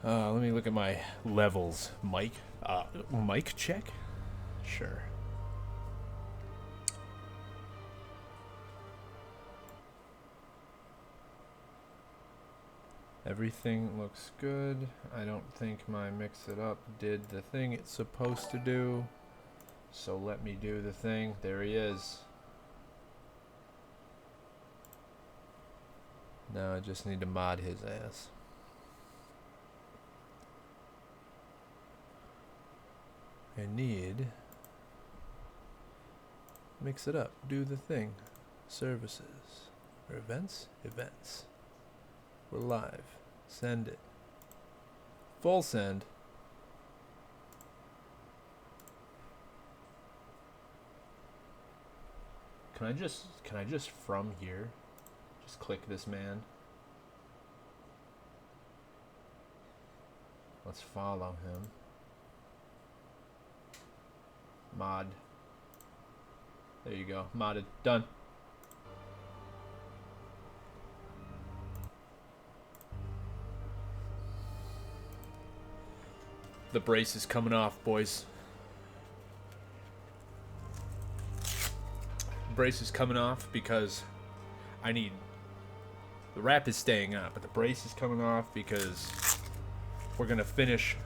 Let me look at my levels. Mic check? Sure. Everything looks good. I don't think my mix it up did the thing it's supposed to do. So let me do the thing. There he is. Now I just need to mod his ass. I need mix it up, do the thing. Services or events? Events. We're live. Send it. Full send. Can I just from here just click this man? Let's follow him. Mod. There you go. Modded. Done. The brace is coming off, boys. Brace is coming off because I need... The wrap is staying on, but the brace is coming off because we're gonna finish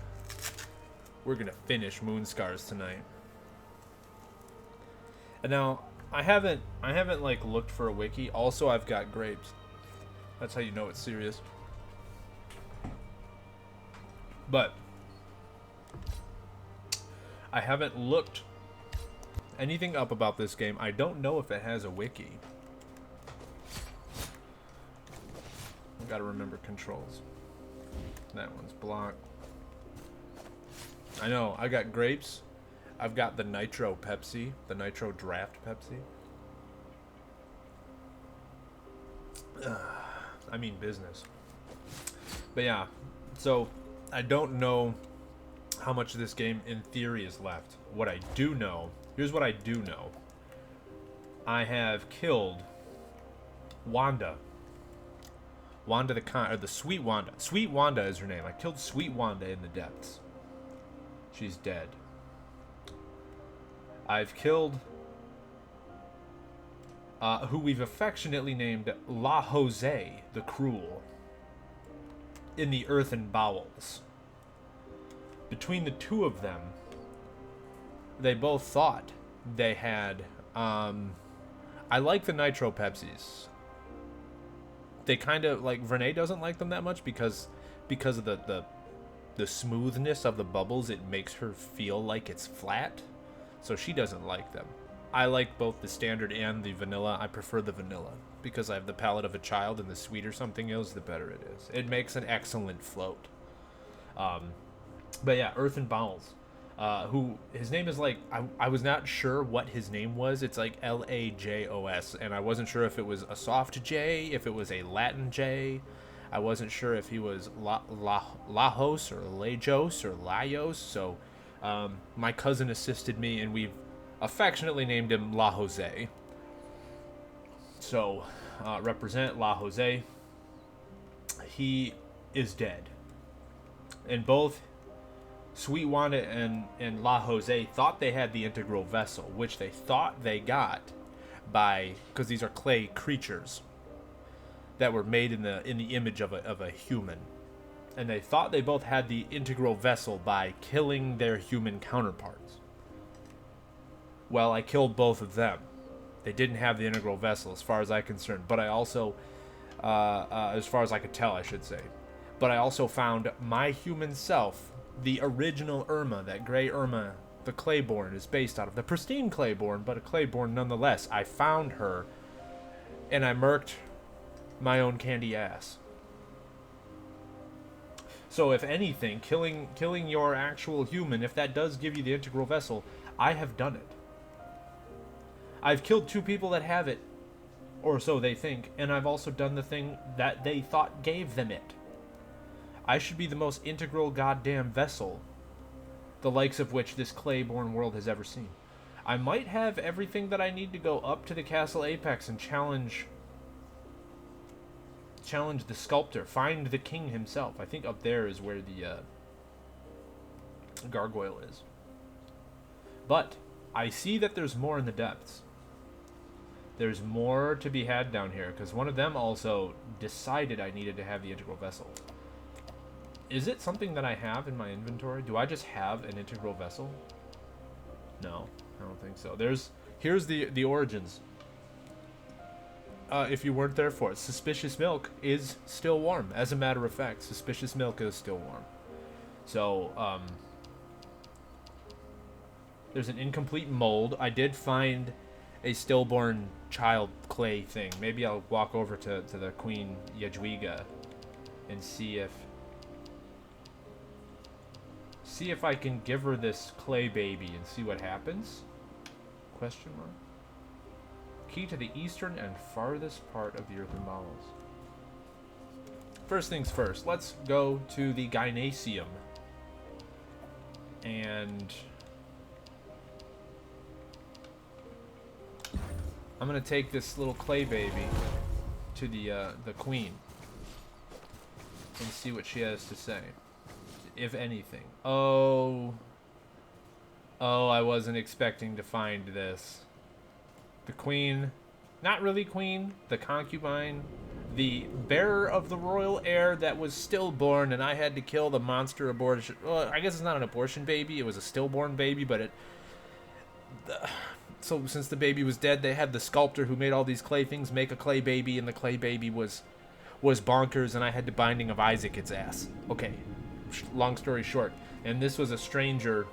Moonscars tonight. And now I haven't like looked for a wiki. Also, I've got grapes. That's how you know it's serious. But I haven't looked anything up about this game. I don't know if it has a wiki. I gotta remember controls. That one's blocked. I know, I got grapes. I've got the Nitro Pepsi, the Nitro Draft Pepsi. I mean business. But yeah, so I don't know how much of this game in theory is left. What I do know, here's what I do know. I have killed Wanda. Wanda the Sweet Wanda. Sweet Wanda is her name. I killed Sweet Wanda in the depths. She's dead. I've killed who we've affectionately named La Jose the Cruel in the earthen bowels. Between the two of them, they both thought they had I like the Nitro Pepsis. They kind of like Renee doesn't like them that much because of the smoothness of the bubbles. It makes her feel like it's flat, so she doesn't like them. I like both the standard and the vanilla. I prefer the vanilla because I have the palate of a child, and the sweeter something is, the better it is. It makes an excellent float. But yeah, Earthen Bowels. Who his name is like I was not sure what his name was. It's like Lajos, and I wasn't sure if it was a soft J, if it was a Latin J. I wasn't sure if he was Lajos or Lajos or Lajos. So my cousin assisted me, and we've affectionately named him La Jose. So represent La Jose. He is dead, and both Sweet Wanda and La Jose thought they had the integral vessel, which they thought they got by, because these are clay creatures that were made in the image of a human, and they thought they both had the integral vessel by killing their human counterparts. Well, I killed both of them. They didn't have the integral vessel, as far as I'm concerned. But I also, as far as I could tell, I should say. But I also found my human self. The original Irma, that gray Irma, the Claiborne is based out of. The pristine Claiborne, but a Claiborne nonetheless. I found her, and I murked my own candy ass. So if anything, killing your actual human, if that does give you the integral vessel, I have done it. I've killed 2 people that have it, or so they think, and I've also done the thing that they thought gave them it. I should be the most integral goddamn vessel, the likes of which this Claiborne world has ever seen. I might have everything that I need to go up to the Castle Apex and challenge challenge the sculptor. Find the king himself. I think up there is where the gargoyle is. But I see that there's more in the depths. There's more to be had down here, because one of them also decided I needed to have the integral vessel. Is it something that I have in my inventory? Do I just have an integral vessel? No, I don't think so. Here's the origins. If you weren't there for it, suspicious milk is still warm. As a matter of fact, suspicious milk is still warm. So, there's an incomplete mold. I did find a stillborn child clay thing. Maybe I'll walk over to the Queen Yajwiga and see if I can give her this clay baby and see what happens. Question mark. Key to the eastern and farthest part of the earthen bowels. First things first, let's go to the gynecium. And I'm gonna take this little clay baby to the queen and see what she has to say, if anything. Oh, I wasn't expecting to find this. The queen, not really queen, the concubine, the bearer of the royal heir that was stillborn, and I had to kill the monster abortion. Well, I guess it's not an abortion baby, it was a stillborn baby, but so since the baby was dead, they had the sculptor who made all these clay things make a clay baby, and the clay baby was bonkers, and I had the Binding of Isaac its ass. Okay, long story short. And this was a stranger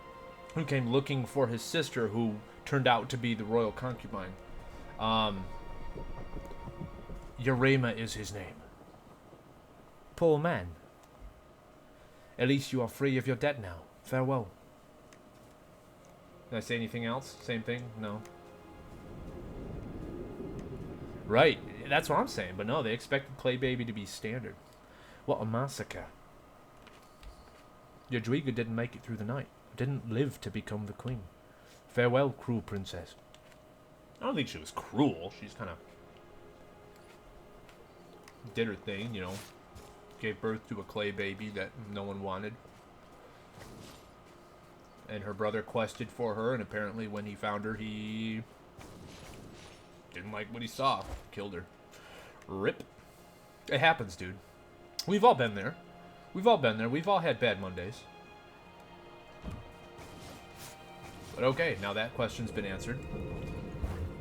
who came looking for his sister, who turned out to be the royal concubine. Urema is his name. Poor man. At least you are free of your debt now. Farewell. Did I say anything else? Same thing? No. Right. That's what I'm saying. But no, they expected Clay Baby to be standard. What a massacre. Yajwiga didn't make it through the night. Didn't live to become the queen. Farewell, cruel princess. I don't think she was cruel. She's kind of did her thing, you know. Gave birth to a clay baby that no one wanted. And her brother quested for her, and apparently when he found her, he didn't like what he saw. Killed her. Rip. It happens, dude. We've all been there. We've all been there. We've all had bad Mondays. But okay, now that question's been answered.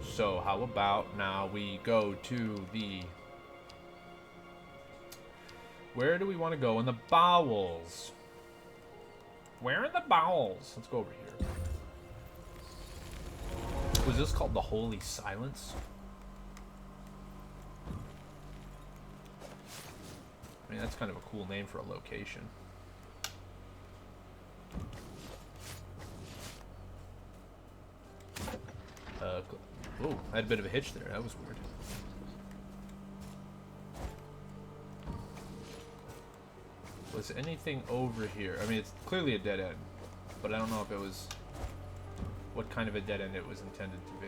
So how about now we go to the... Where do we want to go? In the bowels. Where are the bowels? Let's go over here. Was this called the Holy Silence? I mean, that's kind of a cool name for a location. Oh, I had a bit of a hitch there. That was weird. Was anything over here? I mean, it's clearly a dead end, but I don't know if it was... what kind of a dead end it was intended to be.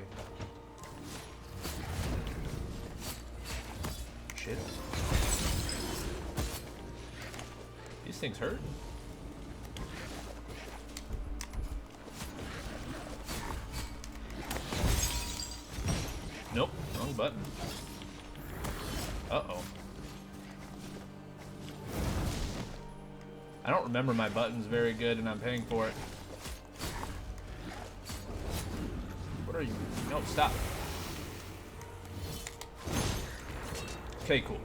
Shit. These things hurt. Nope, wrong button. Uh-oh. I don't remember my buttons very good, and I'm paying for it. What are you? No, stop. Okay, cool.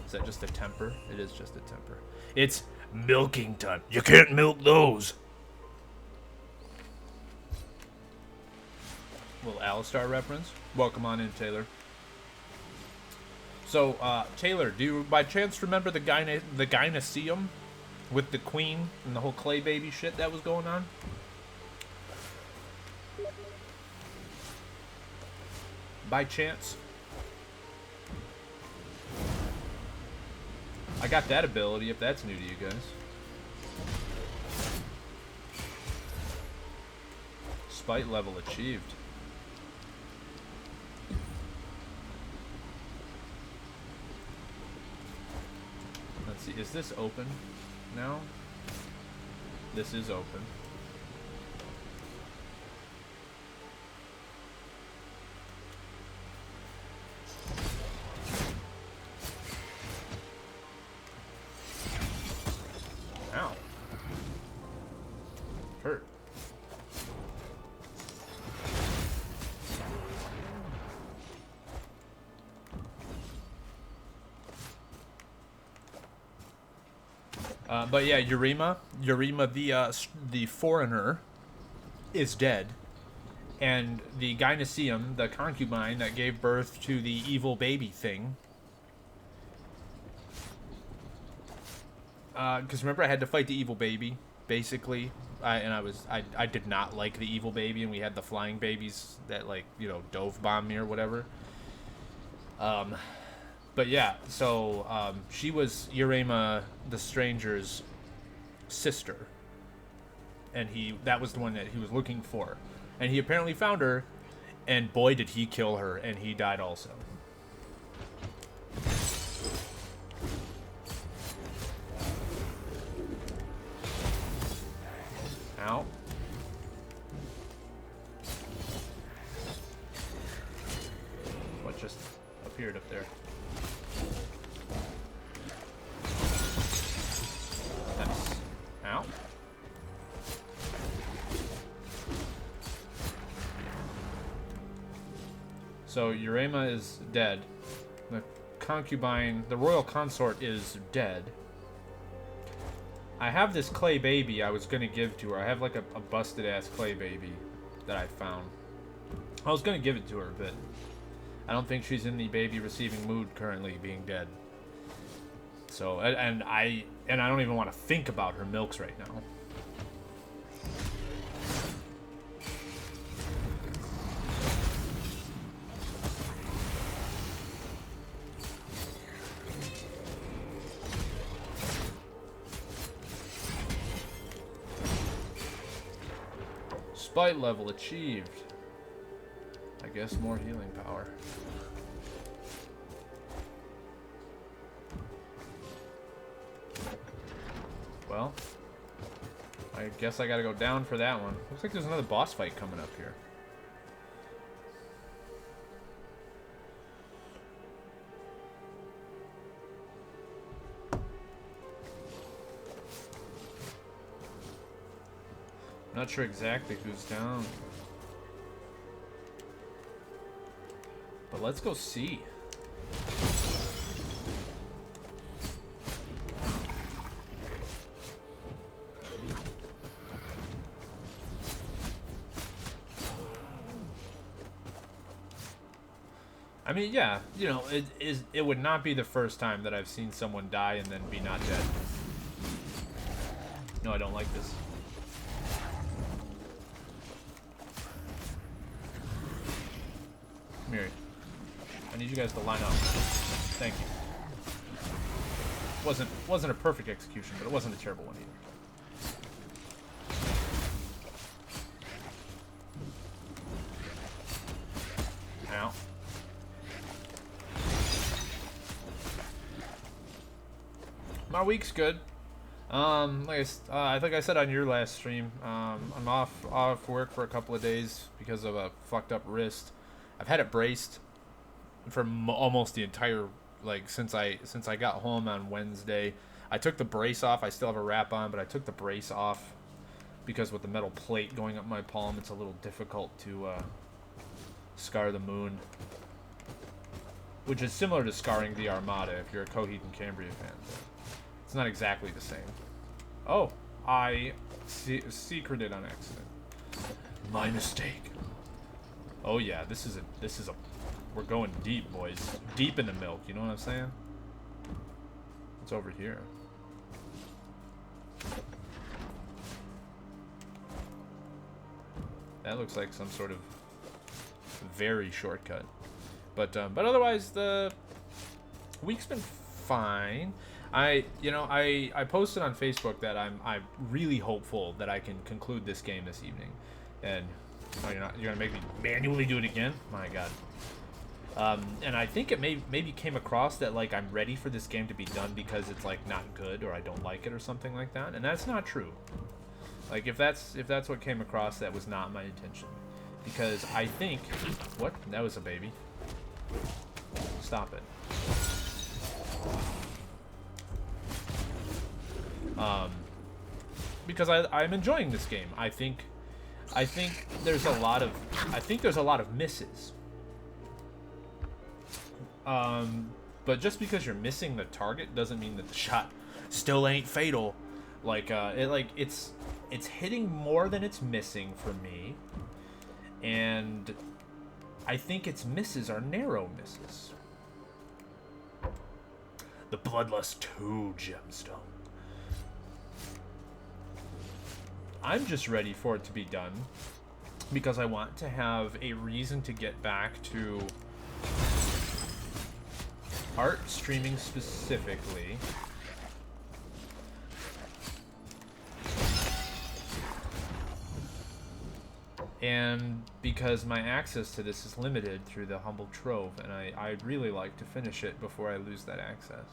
Is that just a temper? It is just a temper. It's milking time. You can't milk those. Little Alistar reference. Welcome on in, Taylor. So, Taylor, do you by chance remember the Gynoecium with the queen and the whole clay baby shit that was going on? By chance? I got that ability, if that's new to you guys. Spite level achieved. see, is this open now? This is open. Ow. Hurt. But yeah, Yurima the foreigner is dead, and the Gynoecium, the concubine that gave birth to the evil baby thing. Because remember, I had to fight the evil baby, basically, I did not like the evil baby, and we had the flying babies that, like, you know, dove bomb me or whatever. But yeah, so she was Yurima the stranger's sister, and that was the one that he was looking for, and he apparently found her, and boy did he kill her, and he died also. Ow. What just appeared up there? Nice. Ow. So Yurima is dead. The concubine, the royal consort, is dead. I have this clay baby I was gonna give to her. I have like a busted ass clay baby that I found. I was gonna give it to her, but I don't think she's in the baby receiving mood currently, being dead. So, and I don't even want to think about her milks right now. Spite level achieved. I guess more healing power. Well, I guess I gotta go down for that one. Looks like there's another boss fight coming up here. Not sure exactly who's down. But let's go see. I mean, yeah, you know, it would not be the first time that I've seen someone die and then be not dead. No, I don't like this. Come here. I need you guys to line up. Thank you. Wasn't a perfect execution, but it wasn't a terrible one either. Ow. My week's good. I think I said on your last stream, I'm off work for a couple of days because of a fucked up wrist. I've had it braced for almost the entire, like, since I got home on Wednesday. I took the brace off. I still have a wrap on, but I took the brace off because with the metal plate going up my palm, it's a little difficult to scar the moon, which is similar to scarring the Armada if you're a Coheed and Cambria fan. It's not exactly the same. Oh, I secreted on accident. My mistake. Oh yeah, this is a we're going deep, boys. Deep in the milk, you know what I'm saying? It's over here. That looks like some sort of very shortcut. But otherwise the week's been fine. I posted on Facebook that I'm really hopeful that I can conclude this game this evening. And oh, you're gonna make me manually do it again? My God. And I think it maybe came across that like I'm ready for this game to be done because it's like not good or I don't like it or something like that, and that's not true. Like if that's what came across, that was not my intention. Because I think what? That was a baby. Stop it. Because I'm enjoying this game. I think there's a lot of misses. But just because you're missing the target doesn't mean that the shot still ain't fatal. Like it's hitting more than it's missing for me, and I think its misses are narrow misses. The Bloodlust 2 gemstone. I'm just ready for it to be done because I want to have a reason to get back to art streaming specifically. And because my access to this is limited through the Humble Trove, and I'd really like to finish it before I lose that access.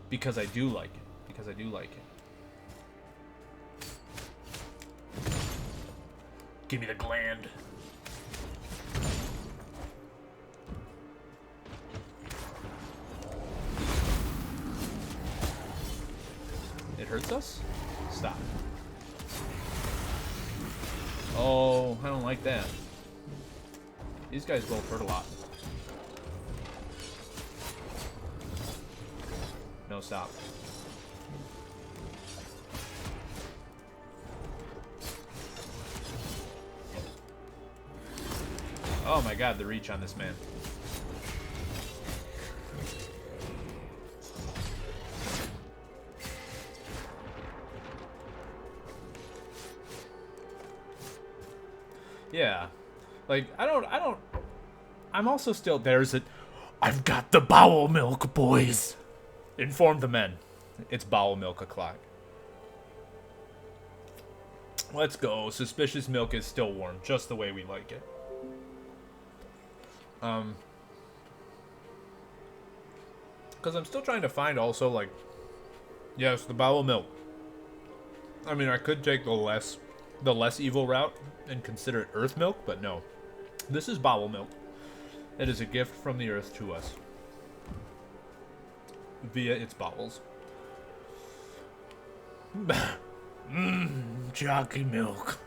Because I do like it. Because I do like it. Give me the gland. It hurts us? Stop. Oh, I don't like that. These guys both hurt a lot. No, stop. Oh my god, the reach on this man. Yeah. Like, I'm also still, I've got the bowel milk, boys. Inform the men. It's bowel milk o'clock. Let's go. Suspicious milk is still warm, just the way we like it. Because I'm still trying to find also, like, yes, the bowel milk. I mean, I could take the less evil route and consider it earth milk, but no. This is bowel milk. It is a gift from the earth to us. Via its bowels. Jockey milk.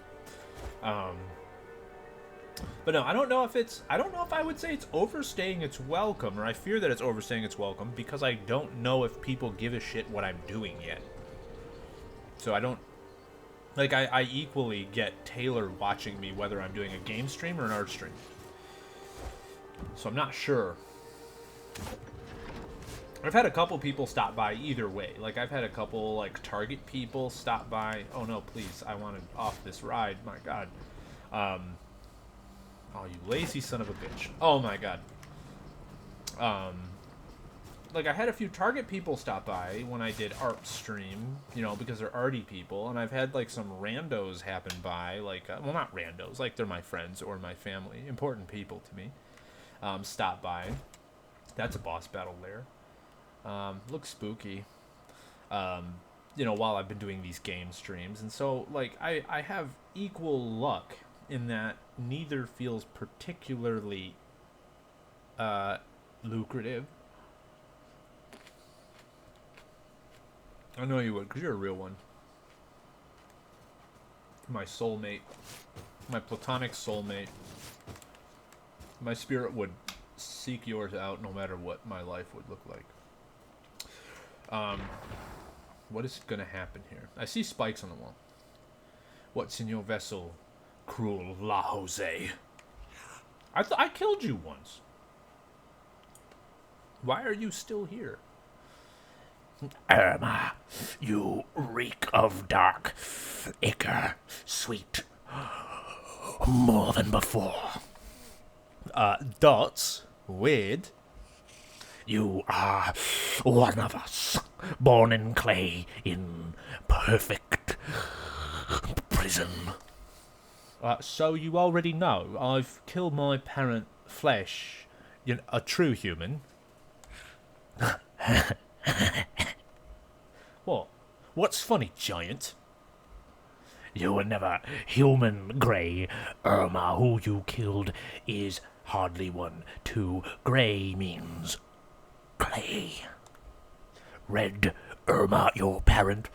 But no, I don't know if I would say it's overstaying its welcome, or I fear that it's overstaying its welcome, because I don't know if people give a shit what I'm doing yet. So I don't, like, I equally get Taylor watching me whether I'm doing a game stream or an art stream. So I'm not sure. I've had a couple people stop by either way. Like, I've had a couple, like, Target people stop by. Oh, no, please. I wanted off this ride. My God. Oh, you lazy son of a bitch. Oh, my God. Like, I had a few Target people stop by when I did art stream, you know, because they're arty people. And I've had, like, some randos happen by. Like, well, not randos. Like, they're my friends or my family. Important people to me. Stop by. That's a boss battle there. Looks spooky, you know, while I've been doing these game streams. And so, like, I have equal luck in that neither feels particularly, lucrative. I know you would, because you're a real one. My soulmate. My platonic soulmate. My spirit would seek yours out no matter what my life would look like. What is gonna happen here? I see spikes on the wall. What's in your vessel, cruel La Jose? I killed you once. Why are you still here? Irma, you reek of dark ichor, sweet, more than before. Dots, weird. You are one of us, born in clay, in perfect prison. So you already know I've killed my parent flesh, a true human. What? What's funny, giant? You were never human, Grey. Irma, who you killed, is hardly one. Two. Grey means clay. Red, Irma, your parent,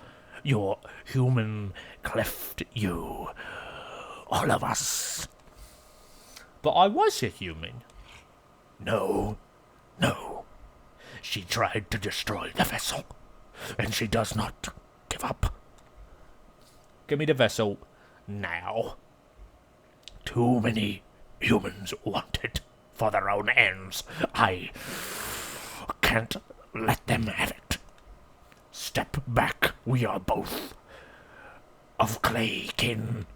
your human cleft you. All of us. But I was a human. No, no. She tried to destroy the vessel, and she does not give up. Give me the vessel now. Too many humans want it for their own ends. I can't let them have it. Step back. We are both of clay kin.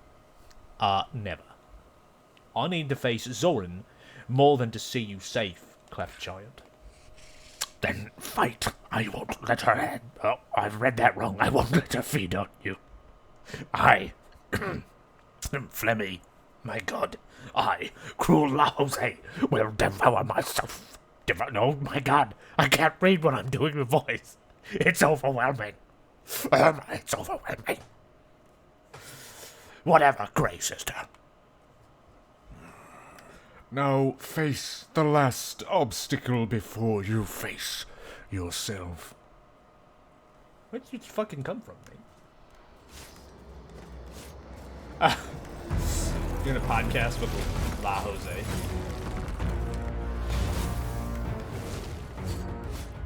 Never. I need to face Zoran more than to see you safe, cleft giant. Then fight. I won't let her head. Oh, I've read that wrong. I won't let her feed on you. I, Flemmy, my God, I, cruel La Jose, will devour myself. No, my God, I can't read what I'm doing with voice. It's overwhelming. It's overwhelming. Whatever, Grey sister. Now face the last obstacle before you face yourself. Where did you fucking come from, mate? Doing a podcast with La Jose.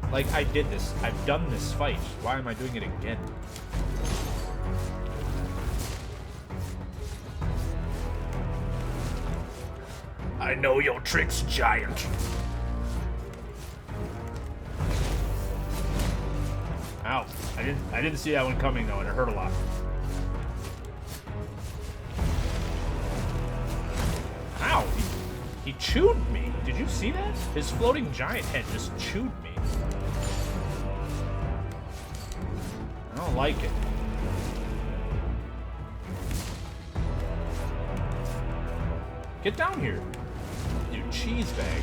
Like, I did this. I've done this fight. Why am I doing it again? I know your tricks, giant. Ow. I didn't see that one coming though, and it hurt a lot. Ow! He chewed me. Did you see that? His floating giant head just chewed me. I don't like it. Get down here, you cheese bag.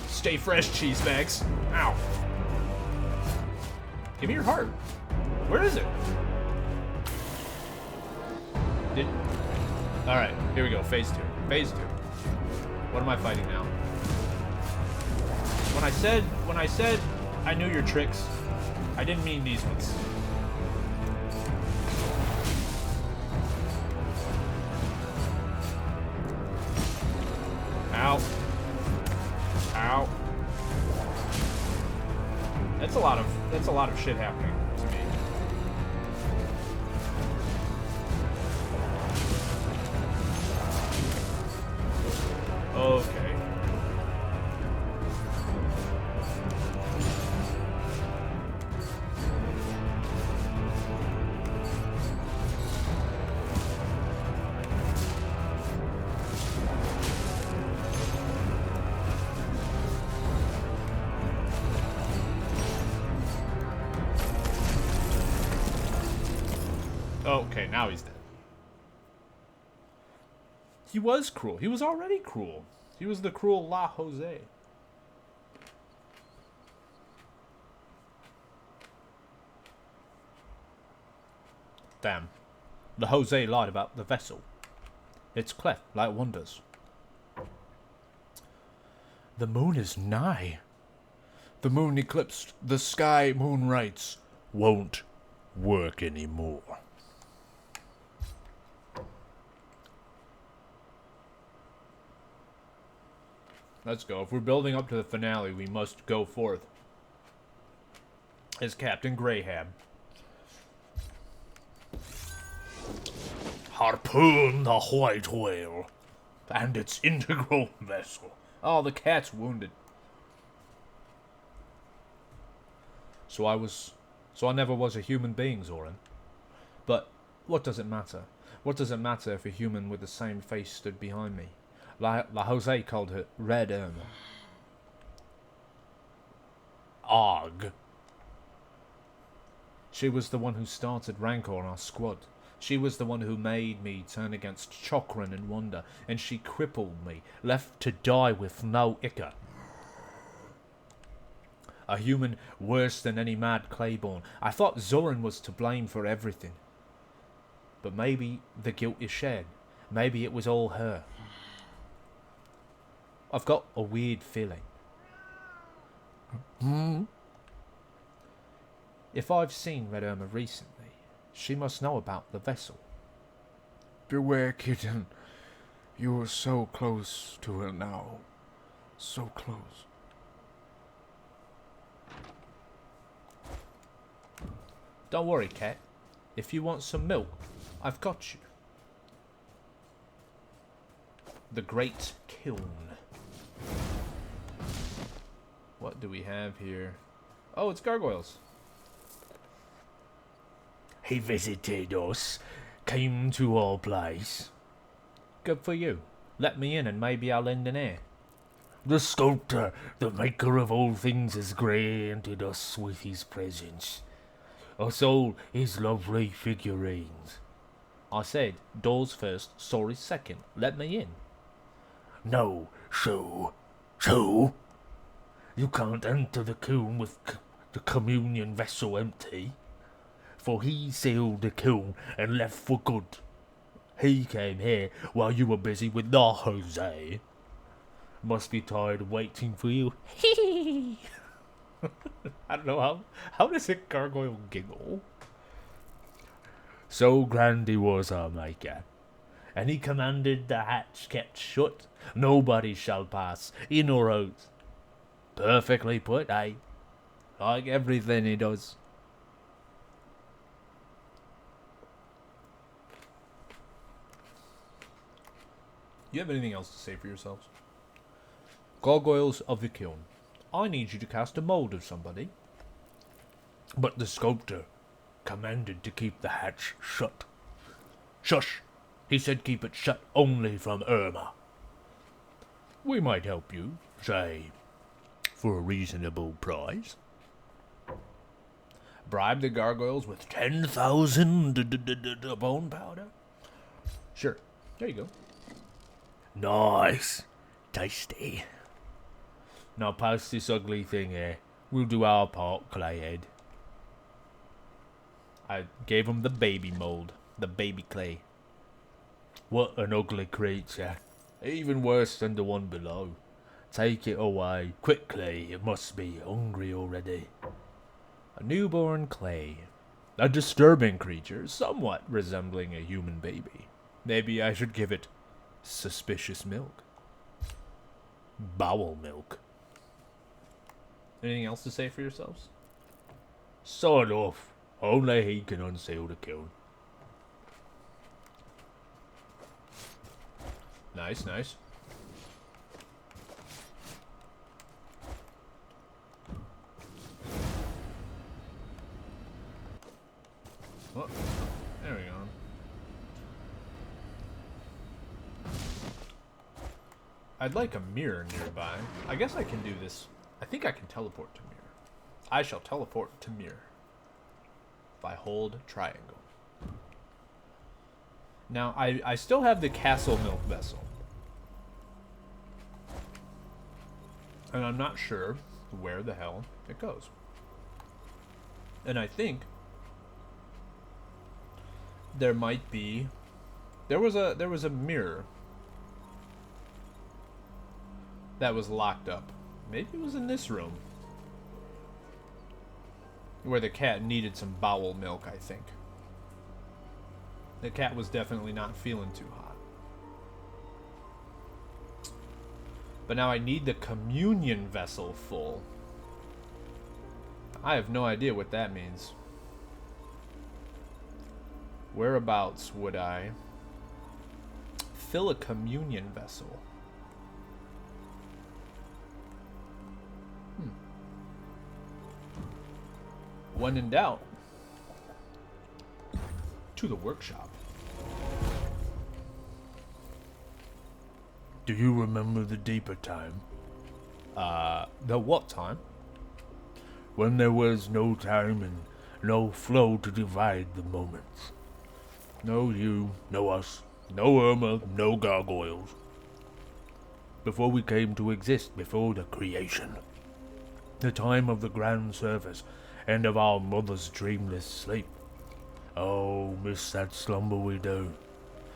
Stay fresh, cheese bags. Ow. Give me your heart. Where is it? Alright, here we go. Phase 2. Phase 2. What am I fighting now? When I said I knew your tricks, I didn't mean these ones. Ow. Ow. That's a lot of shit happening to me. Okay. Okay, now he's dead. He was cruel. He was already cruel. He was the cruel La Jose. Damn. The Jose lied about the vessel. It's cleft like wonders. The moon is nigh. The moon eclipsed, the sky moon rights won't work anymore. Let's go. If we're building up to the finale, we must go forth as Captain Graham. Harpoon the white whale and its integral vessel. Oh, the cat's wounded. So I never was a human being, Zoran. But what does it matter? What does it matter if a human with the same face stood behind me? La Jose called her Red Irma. Og. She was the one who started Rancor on our squad. She was the one who made me turn against Chokran and Wanda, and she crippled me, left to die with no ichor. A human worse than any mad Claiborne. I thought Zoran was to blame for everything. But maybe the guilt is shared. Maybe it was all her. I've got a weird feeling. If I've seen Red Irma recently, she must know about the vessel. Beware, kitten. You are so close to her now. So close. Don't worry, Cat. If you want some milk, I've got you. The Great Kiln. What do we have here? Oh, it's gargoyles. He visited us, came to our place. Good for you. Let me in and maybe I'll lend an ear. The sculptor, the maker of all things, has granted us with his presence. Us all his lovely figurines. I said, doors first, stories second. Let me in. No, so, you can't enter the kiln with the communion vessel empty, for he sealed the kiln and left for good. He came here while you were busy with the Jose. Must be tired of waiting for you. I don't know, how does a gargoyle giggle? So grand he was our maker, and he commanded the hatch kept shut. Nobody shall pass, in or out. Perfectly put, eh? Like everything he does. You have anything else to say for yourselves? Gargoyles of the Kiln. I need you to cast a mold of somebody. But the sculptor commanded to keep the hatch shut. Shush! He said keep it shut only from Irma. We might help you, say, for a reasonable price. Bribe the gargoyles with 10,000 bone powder? Sure. There you go. Nice. Tasty. Now pass this ugly thing here. We'll do our part, Clayhead. I gave him the baby mold. The baby clay. What an ugly creature. Even worse than the one below. Take it away. Quickly, it must be hungry already. A newborn clay. A disturbing creature, somewhat resembling a human baby. Maybe I should give it suspicious milk. Bowel milk. Anything else to say for yourselves? Sort of. Only he can unseal the kiln. Nice, nice. Oh, there we go. I'd like a mirror nearby. I guess I can do this. I think I can teleport to mirror. I shall teleport to mirror. If I hold triangle. Now, I still have the castle milk vessel. And I'm not sure where the hell it goes. And I think there might be there was a mirror that was locked up. Maybe it was in this room. Where the cat needed some bowel milk, I think. The cat was definitely not feeling too hot. But now I need the communion vessel full. I have no idea what that means. Whereabouts would I fill a communion vessel? When in doubt, to the workshop. Do you remember the deeper time? The what time? When there was no time and no flow to divide the moments. No you, no us, no Irma, no gargoyles. Before we came to exist, before the creation, the time of the grand service, and of our mother's dreamless sleep. Oh, miss that slumber we do.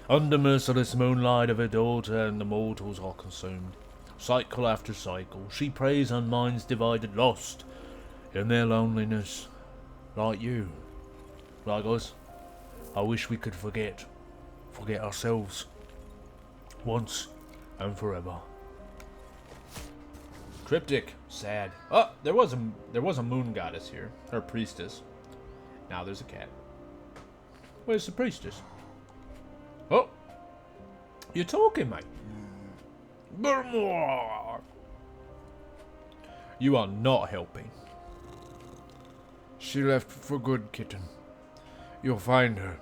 Under merciless moonlight of her daughter, and the mortals are consumed. Cycle after cycle, she preys on minds divided, lost in their loneliness. Like you, like us. I wish we could forget ourselves, once and forever. Cryptic, sad. Oh, there was a moon goddess here, or priestess. Now there's a cat. Where's the priestess? Oh, you're talking, mate. You are not helping. She left for good, kitten. You'll find her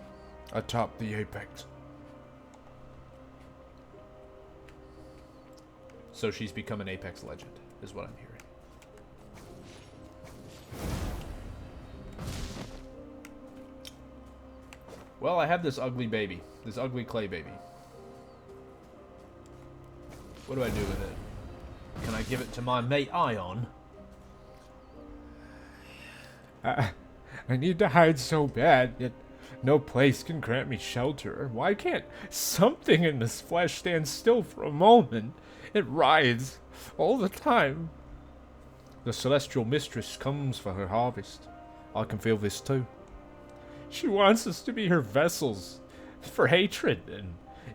atop the apex. So she's become an Apex legend, is what I'm hearing. Well, I have this ugly baby. This ugly clay baby. What do I do with it? Can I give it to my mate Ion? I need to hide so bad, yet no place can grant me shelter. Why can't something in this flesh stand still for a moment? It writhes all the time. The celestial mistress comes for her harvest. I can feel this too. She wants us to be her vessels for hatred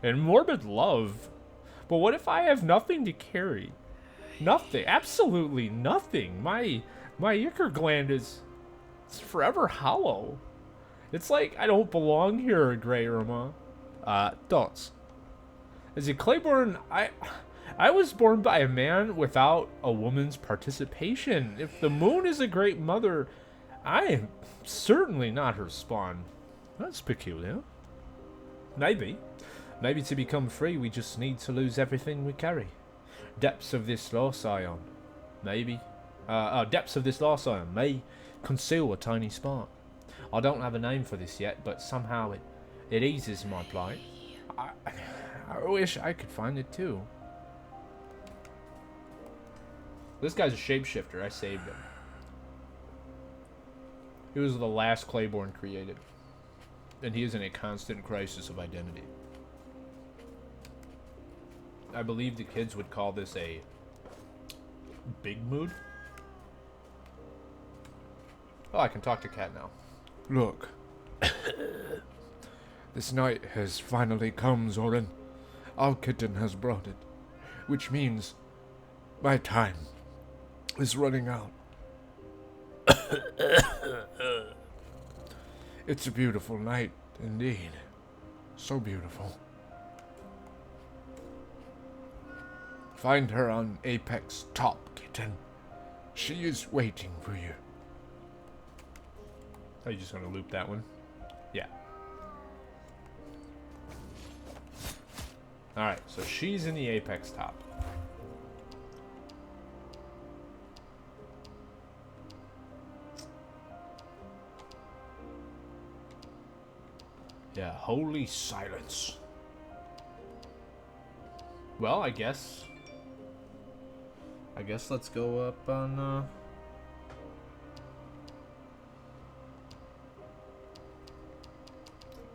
and morbid love. But what if I have nothing to carry? Nothing. Absolutely nothing. My ichor gland is forever hollow. It's like I don't belong here, Grey Irma. Thoughts? As a Claiborne, I was born by a man without a woman's participation. If the moon is a great mother, I am certainly not her spawn. That's peculiar. Maybe. Maybe to become free, we just need to lose everything we carry. Depths of this lost Ion. Maybe. Depths of this lost Ion may conceal a tiny spark. I don't have a name for this yet, but somehow it eases my plight. I wish I could find it too. This guy's a shapeshifter. I saved him. He was the last Claiborne created. And he is in a constant crisis of identity. I believe the kids would call this a big mood. Oh, I can talk to Cat now. Look. This night has finally come, Zoran. Our kitten has brought it. Which means my time is running out. It's a beautiful night, indeed. So beautiful. Find her on Apex Top, kitten. She is waiting for you. Are you just going to loop that one? Yeah. Alright, so she's in the Apex Top. Yeah, holy silence. Well, I guess let's go up on,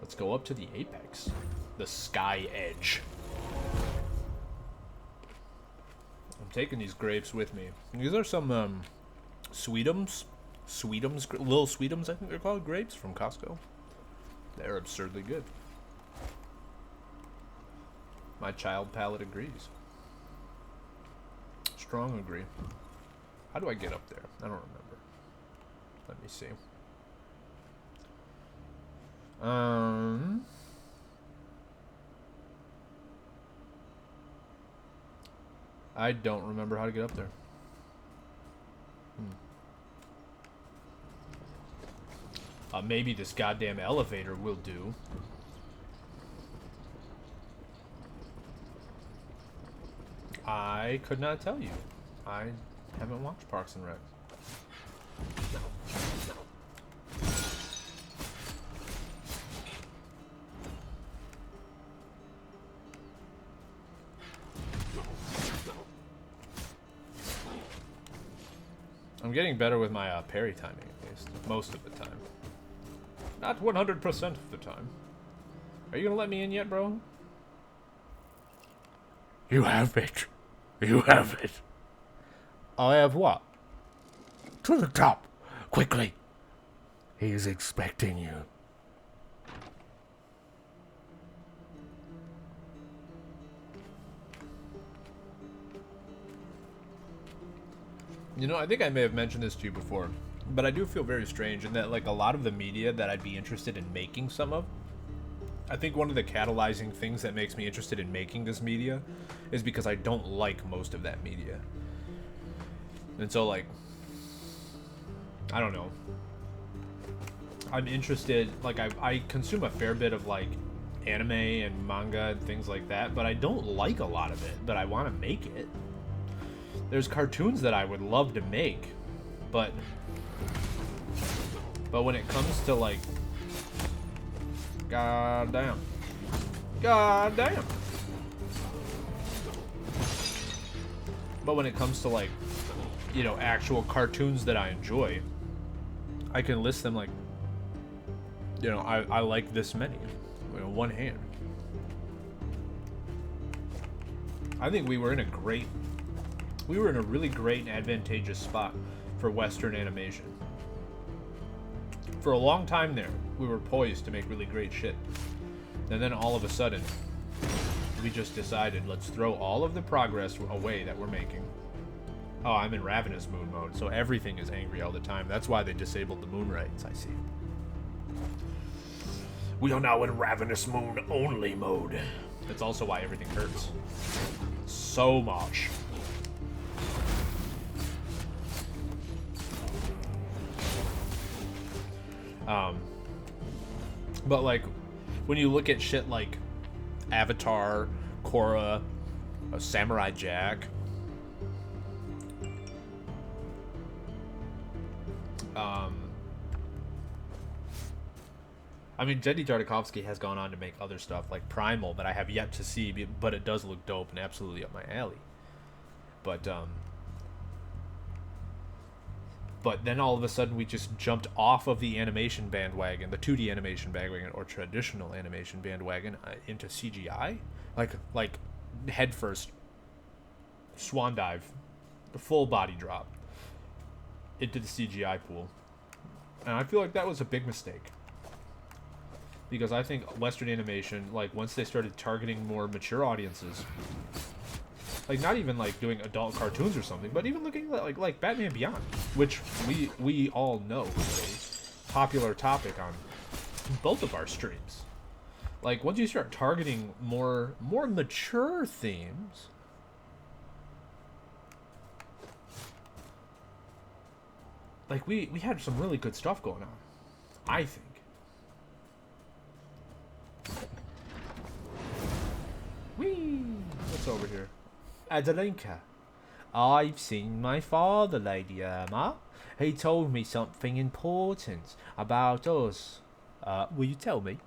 let's go up to the apex. The sky edge. I'm taking these grapes with me. These are some, Sweetums, little Sweetums, I think they're called, grapes from Costco. They're absurdly good. My child palate agrees. Strong agree. How do I get up there? I don't remember. Let me see. I don't remember how to get up there. Maybe this goddamn elevator will do. I could not tell you. I haven't watched Parks and Rec. I'm getting better with my parry timing, at least. Most of the time. Not 100% of the time. Are you gonna let me in yet, bro? You have it. You have it. I have what? To the top. Quickly. He's expecting you. You know, I think I may have mentioned this to you before, but I do feel very strange in that, like, a lot of the media that I'd be interested in making some of, I think one of the catalyzing things that makes me interested in making this media is because I don't like most of that media. And so, like, I don't know. I'm interested, like, I consume a fair bit of, like, anime and manga and things like that, but I don't like a lot of it, but I want to make it. There's cartoons that I would love to make, but when it comes to, like, god damn, but when it comes to, like, you know, actual cartoons that I enjoy, I can list them, like, you know, I like this many, you know, one hand. I think we were in a really great and advantageous spot for Western animation. For a long time there, we were poised to make really great shit. And then all of a sudden, we just decided, let's throw all of the progress away that we're making. Oh, I'm in Ravenous Moon mode, so everything is angry all the time. That's why they disabled the moon rays, I see. We are now in Ravenous Moon only mode. That's also why everything hurts. So much. But, like, when you look at shit like Avatar, Korra, Samurai Jack, I mean, Jenny Tartakovsky has gone on to make other stuff like Primal that I have yet to see, but it does look dope and absolutely up my alley. But then all of a sudden we just jumped off of the animation bandwagon, the 2D animation bandwagon or traditional animation bandwagon, into CGI, like head first, swan dive, full body drop into the CGI pool, and I feel like that was a big mistake. Because I think Western animation, like, once they started targeting more mature audiences, like, not even, like, doing adult cartoons or something, but even looking at, like Batman Beyond, which we all know is a popular topic on both of our streams. Like, once you start targeting more mature themes, like, we had some really good stuff going on, I think. Whee! What's over here? Adelinka. I've seen my father, Lady Irma. He told me something important about us. Will you tell me?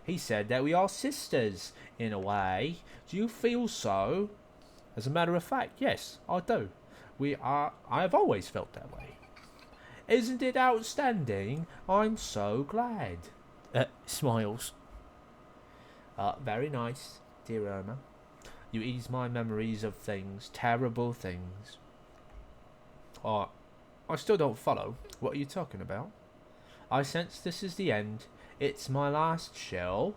He said that we are sisters, in a way. Do you feel so? As a matter of fact, yes, I do. I have always felt that way. Isn't it outstanding? I'm so glad. Smiles. Very nice, dear Irma. You ease my memories of things, terrible things. I still don't follow. What are you talking about? I sense this is the end. It's my last shell.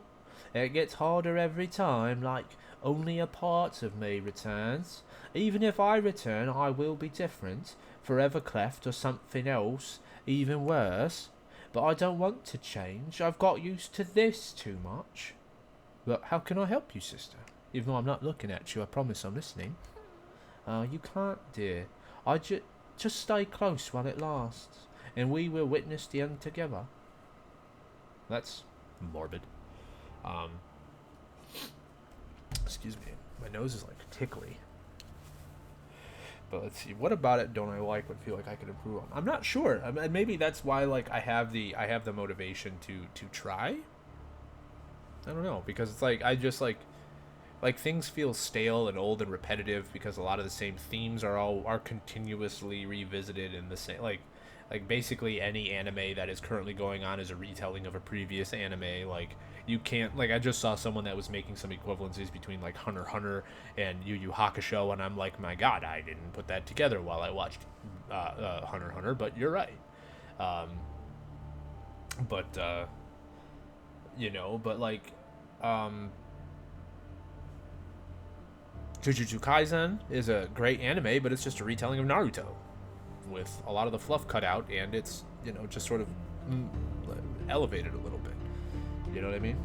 It gets harder every time, like only a part of me returns. Even if I return, I will be different, forever cleft or something else, even worse. But I don't want to change. I've got used to this too much. But how can I help you, sister? Even though I'm not looking at you, I promise I'm listening. You can't, dear. Just stay close while it lasts, and we will witness the end together. That's morbid. Excuse me. My nose is like tickly. But let's see. What about it don't I like? Would feel like I could improve on? I'm not sure. I mean, maybe that's why, like, I have the motivation to try. I don't know, because it's like I just like like things feel stale and old and repetitive because a lot of the same themes are continuously revisited in the same like basically any anime that is currently going on is a retelling of a previous anime. Like you can't, like I just saw someone that was making some equivalencies between like Hunter x Hunter and Yu Yu Hakusho, and I'm like, my God, I didn't put that together while I watched Hunter x Hunter, but you're right. You know, but like Jujutsu Kaisen is a great anime, but it's just a retelling of Naruto with a lot of the fluff cut out, and it's, you know, just sort of elevated a little bit. You know what I mean?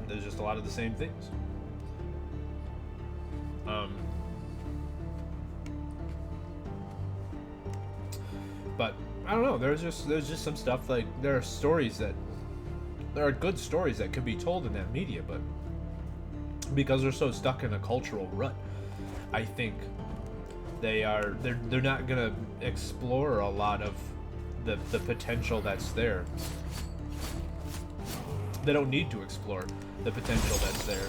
There's just a lot of the same things. But I don't know. There's just some stuff, like there are good stories that could be told in that media, but because they're so stuck in a cultural rut, I think they're not gonna explore a lot of the potential that's there. They don't need to explore the potential that's there.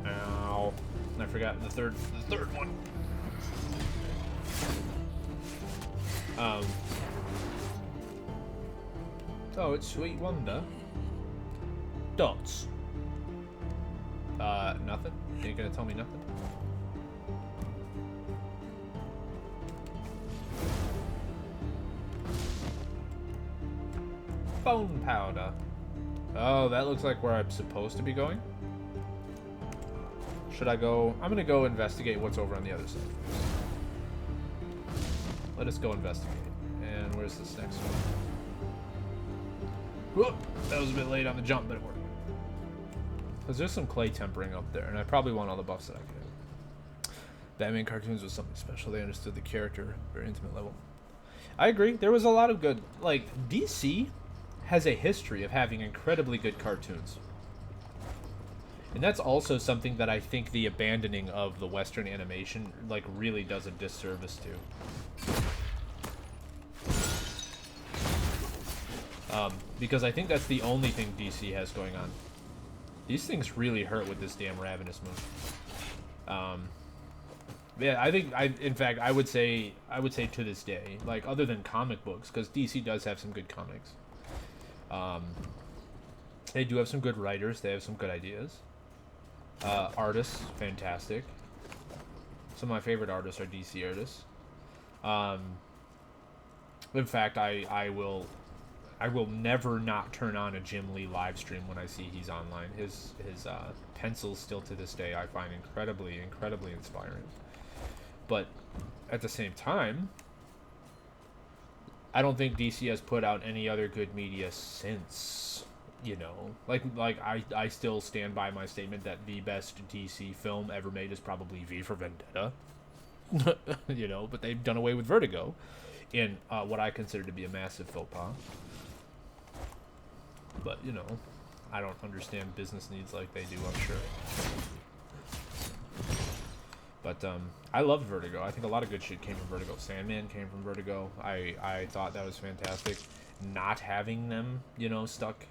Ow. I forgot the third one. Oh, it's Sweet Wonder. Dots. Nothing? You ain't gonna tell me nothing? Bone powder. Oh, that looks like where I'm supposed to be going. Should I go? I'm gonna go investigate what's over on the other side. Let us go investigate. And where's this next one? Whoop! That was a bit late on the jump, but it worked. Because there's some clay tempering up there, and I probably want all the buffs that I can get. Batman cartoons was something special. They understood the character very intimate level. I agree. There was a lot of good... Like, DC has a history of having incredibly good cartoons. And that's also something that I think the abandoning of the Western animation, like, really does a disservice to. Because I think that's the only thing DC has going on. These things really hurt with this damn Ravenous move. Yeah, in fact, I would say to this day, like, other than comic books, because DC does have some good comics. They do have some good writers. They have some good ideas. Artists, fantastic. Some of my favorite artists are DC artists. In fact, I will never not turn on a Jim Lee live stream when I see he's online. His pencils still to this day I find incredibly inspiring. But at the same time, I don't think DC has put out any other good media since, you know, like I still stand by my statement that the best DC film ever made is probably V for Vendetta. You know, but they've done away with Vertigo in what I consider to be a massive faux pas. But, you know, I don't understand business needs like they do, I'm sure. But I loved Vertigo. I think a lot of good shit came from Vertigo. Sandman came from Vertigo. I thought that was fantastic. Not having them, you know, stuck.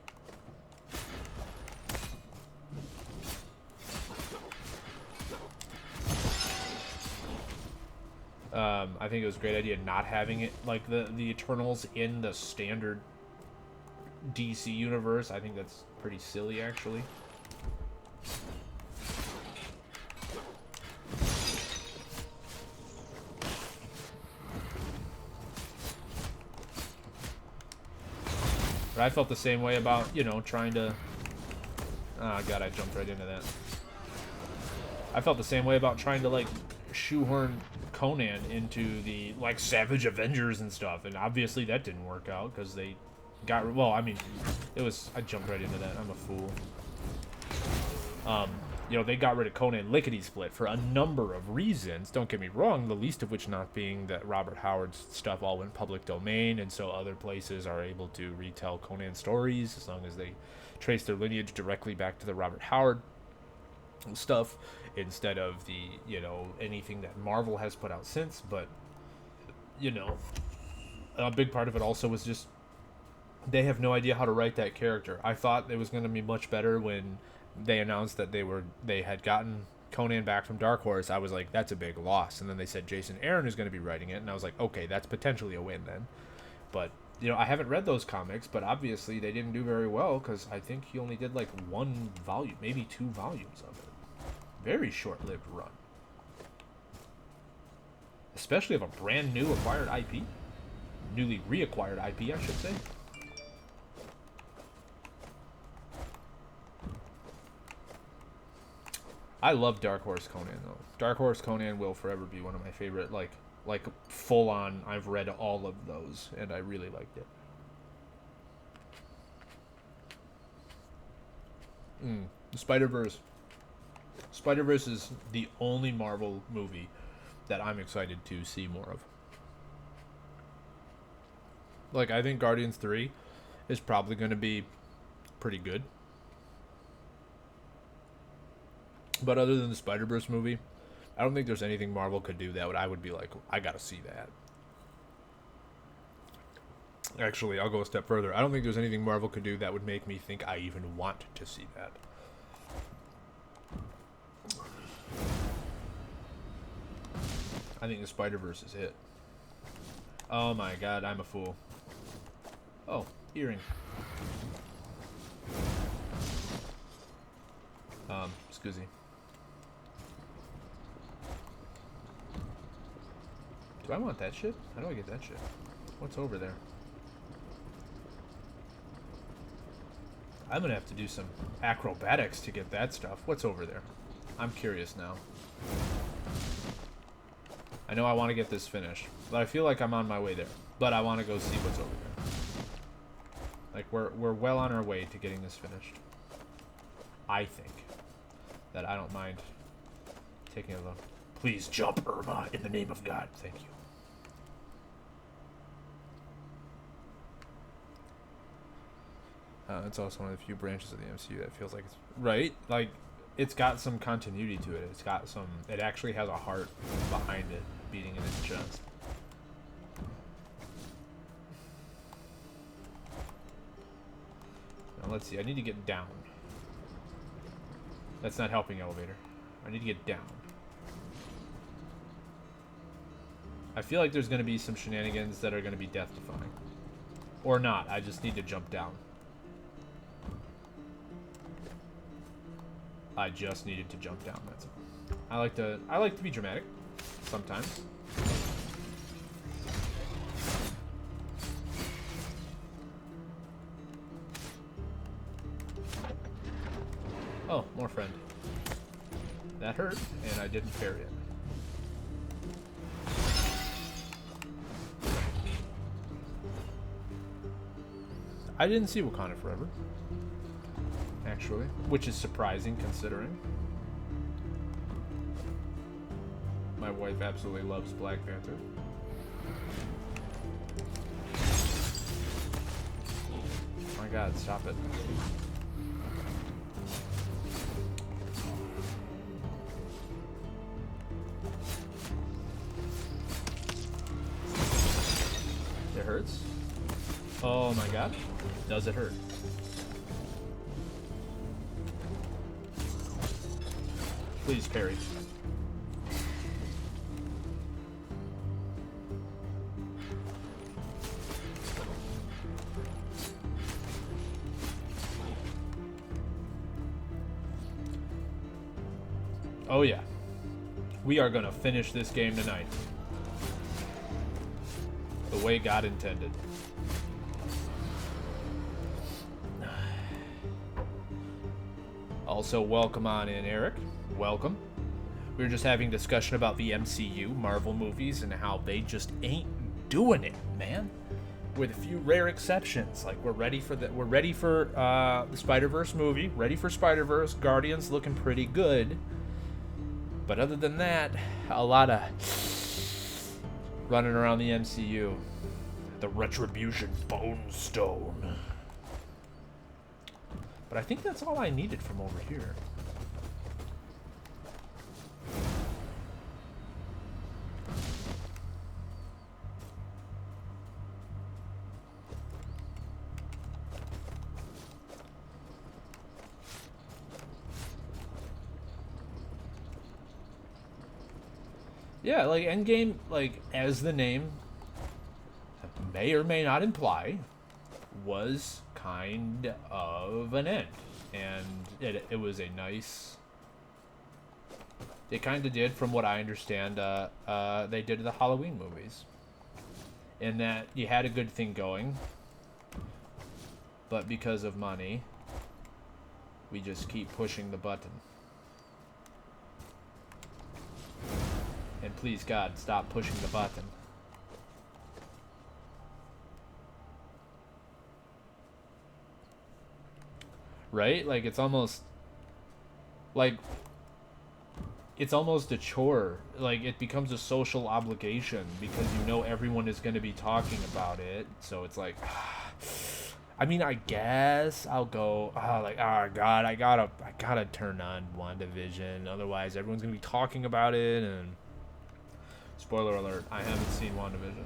I think it was a great idea not having it, like, the Eternals in the standard DC universe. I think that's pretty silly, actually. But I felt the same way about, you know, trying to... Oh, God, I jumped right into that. I felt the same way about trying to, like, shoehorn Conan into the, like, Savage Avengers and stuff. And obviously that didn't work out, because they got... Well, I mean, it was... I jumped right into that. I'm a fool. You know, they got rid of Conan lickety-split for a number of reasons. Don't get me wrong, the least of which not being that Robert Howard's stuff all went public domain, and so other places are able to retell Conan stories as long as they trace their lineage directly back to the Robert Howard stuff instead of the, you know, anything that Marvel has put out since. But, you know, a big part of it also was just they have no idea how to write that character. I thought it was going to be much better when they announced that they had gotten Conan back from Dark Horse. I was like, that's a big loss. And then they said Jason Aaron is going to be writing it, and I was like, okay, that's potentially a win then. But I haven't read those comics, but obviously they didn't do very well because I think he only did like 1 volume, maybe 2 volumes of it. Very short-lived run, especially of a brand new acquired IP, newly reacquired IP, I should say. I love Dark Horse Conan though. Dark Horse Conan will forever be one of my favorite, like full on. I've read all of those and I really liked it. Spider-Verse. Spider-Verse is the only Marvel movie that I'm excited to see more of. Like, I think Guardians 3 is probably going to be pretty good. But other than the Spider-Verse movie, I don't think there's anything Marvel could do that I would be like, I gotta see that. Actually, I'll go a step further. I don't think there's anything Marvel could do that would make me think I even want to see that. I think the Spider-Verse is it. Oh my god, I'm a fool. Oh, earring. Excuse me. Do I want that shit? How do I get that shit? What's over there? I'm gonna have to do some acrobatics to get that stuff. What's over there? I'm curious now. I know I want to get this finished, but I feel like I'm on my way there. But I want to go see what's over there. Like, we're well on our way to getting this finished. I think that I don't mind taking a look. Please jump, Irma, in the name of God. Thank you. It's also one of the few branches of the MCU that feels like it's right. Like, it's got some continuity to it. It's got some. It actually has a heart behind it, beating in its chest. Now let's see. I need to get down. That's not helping, elevator. I need to get down. I feel like there's going to be some shenanigans that are going to be death-defying. Or not. I just need to jump down. I just needed to jump down, that's all. I like to be dramatic. Sometimes. Oh, more friend. That hurt, and I didn't parry it. I didn't see Wakanda Forever, actually, which is surprising considering my wife absolutely loves Black Panther. Oh my god, stop it. It hurts. Oh my god. Does it hurt? Please parry. Oh yeah. We are gonna finish this game tonight. The way God intended. Also, welcome on in, Eric. Welcome. We were just having discussion about the MCU, Marvel movies, and how they just ain't doing it, man. With a few rare exceptions. Like, we're ready for the Spider-Verse movie. Ready for Spider-Verse. Guardians looking pretty good. But other than that, a lot of running around the MCU. The Retribution Bone Stone. But I think that's all I needed from over here. Yeah, like Endgame, like as the name may or may not imply, was kind of an end, and it was a nice. It kind of did, from what I understand, they did the Halloween movies, in that you had a good thing going, but because of money, we just keep pushing the button. And please God, stop pushing the button. Right? Like it's almost a chore. Like it becomes a social obligation because you know everyone is going to be talking about it. So it's like I mean, I guess I'll go like, oh God, I gotta turn on WandaVision, otherwise everyone's going to be talking about it. And spoiler alert, I haven't seen WandaVision.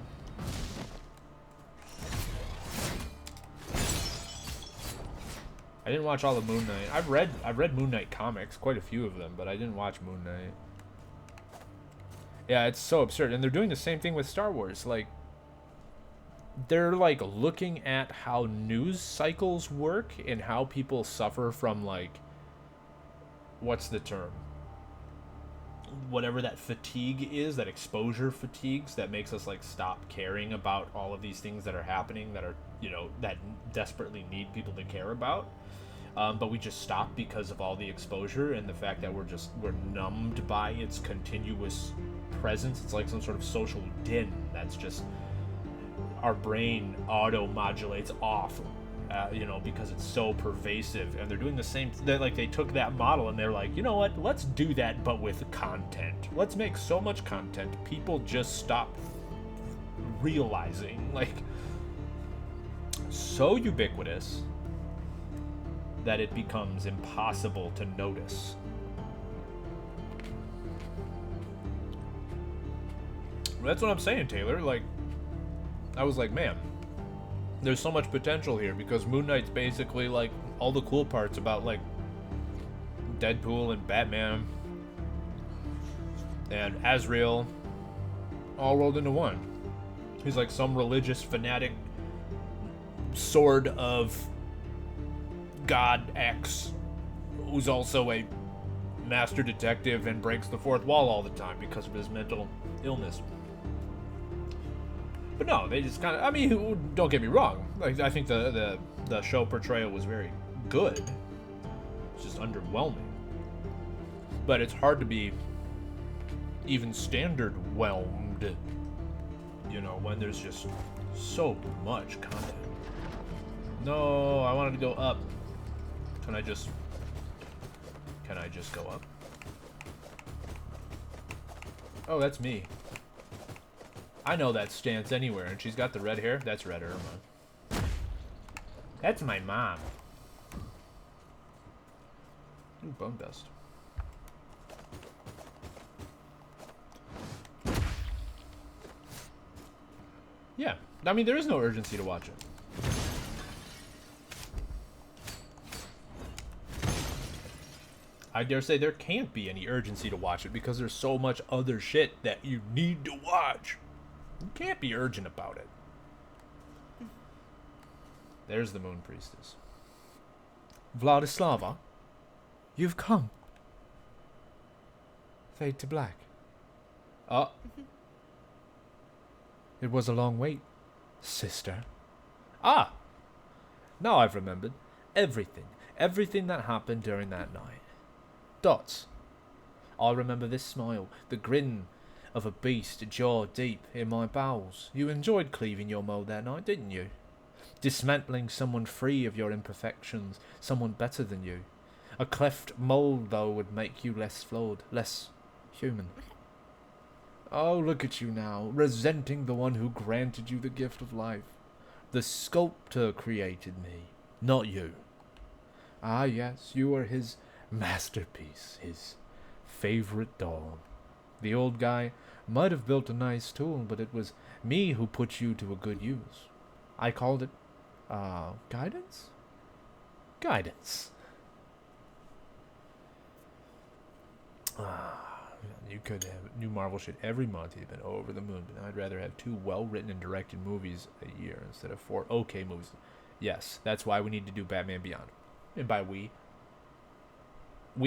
I didn't watch all of Moon Knight. I've read Moon Knight comics, quite a few of them, but I didn't watch Moon Knight. Yeah, it's so absurd, and they're doing the same thing with Star Wars. Like, they're like looking at how news cycles work and how people suffer from, like, what's the term? Whatever that fatigue is, that exposure fatigues that makes us like stop caring about all of these things that are happening that are, you know, that desperately need people to care about. But we just stop because of all the exposure and the fact that we're numbed by its continuous presence. It's like some sort of social din that's just our brain auto-modulates off, you know, because it's so pervasive. And they're doing the same. Like they took that model and they're like, you know what? Let's do that, but with content. Let's make so much content people just stop realizing, like, so ubiquitous that it becomes impossible to notice. That's what I'm saying, Taylor. Like, I was like, man, there's so much potential here, because Moon Knight's basically like all the cool parts about like Deadpool and Batman and Azrael all rolled into one. He's like some religious fanatic sword of God X who's also a master detective and breaks the fourth wall all the time because of his mental illness. But no, they just kind of, I mean, don't get me wrong. Like, I think the show portrayal was very good. It's just underwhelming. But it's hard to be even standard-whelmed, you know, when there's just so much content. No, I wanted to go up. Can I just go up? Oh, that's me. I know that stance anywhere, and she's got the red hair. That's Red Irma. That's my mom. Ooh, bone dust. Yeah, I mean, there is no urgency to watch it. I dare say there can't be any urgency to watch it because there's so much other shit that you need to watch. You can't be urgent about it. There's the Moon Priestess. Vladislava, you've come. Fade to black. It was a long wait, sister. Ah! Now I've remembered. Everything that happened during that night. Dots. I remember this smile, the grin of a beast jaw deep in my bowels. You enjoyed cleaving your mold that night, didn't you? Dismantling someone free of your imperfections, someone better than you. A cleft mold, though, would make you less flawed, less human. Oh, look at you now, resenting the one who granted you the gift of life. The sculptor created me, not you. Ah, yes, you are his masterpiece, his favorite doll. The old guy might have built a nice tool, but it was me who put you to a good use. I called it, guidance? Guidance. You could have new Marvel shit every month. You've been over the moon. But I'd rather have 2 well-written and directed movies a year instead of 4 okay movies. Yes, that's why we need to do Batman Beyond. And by we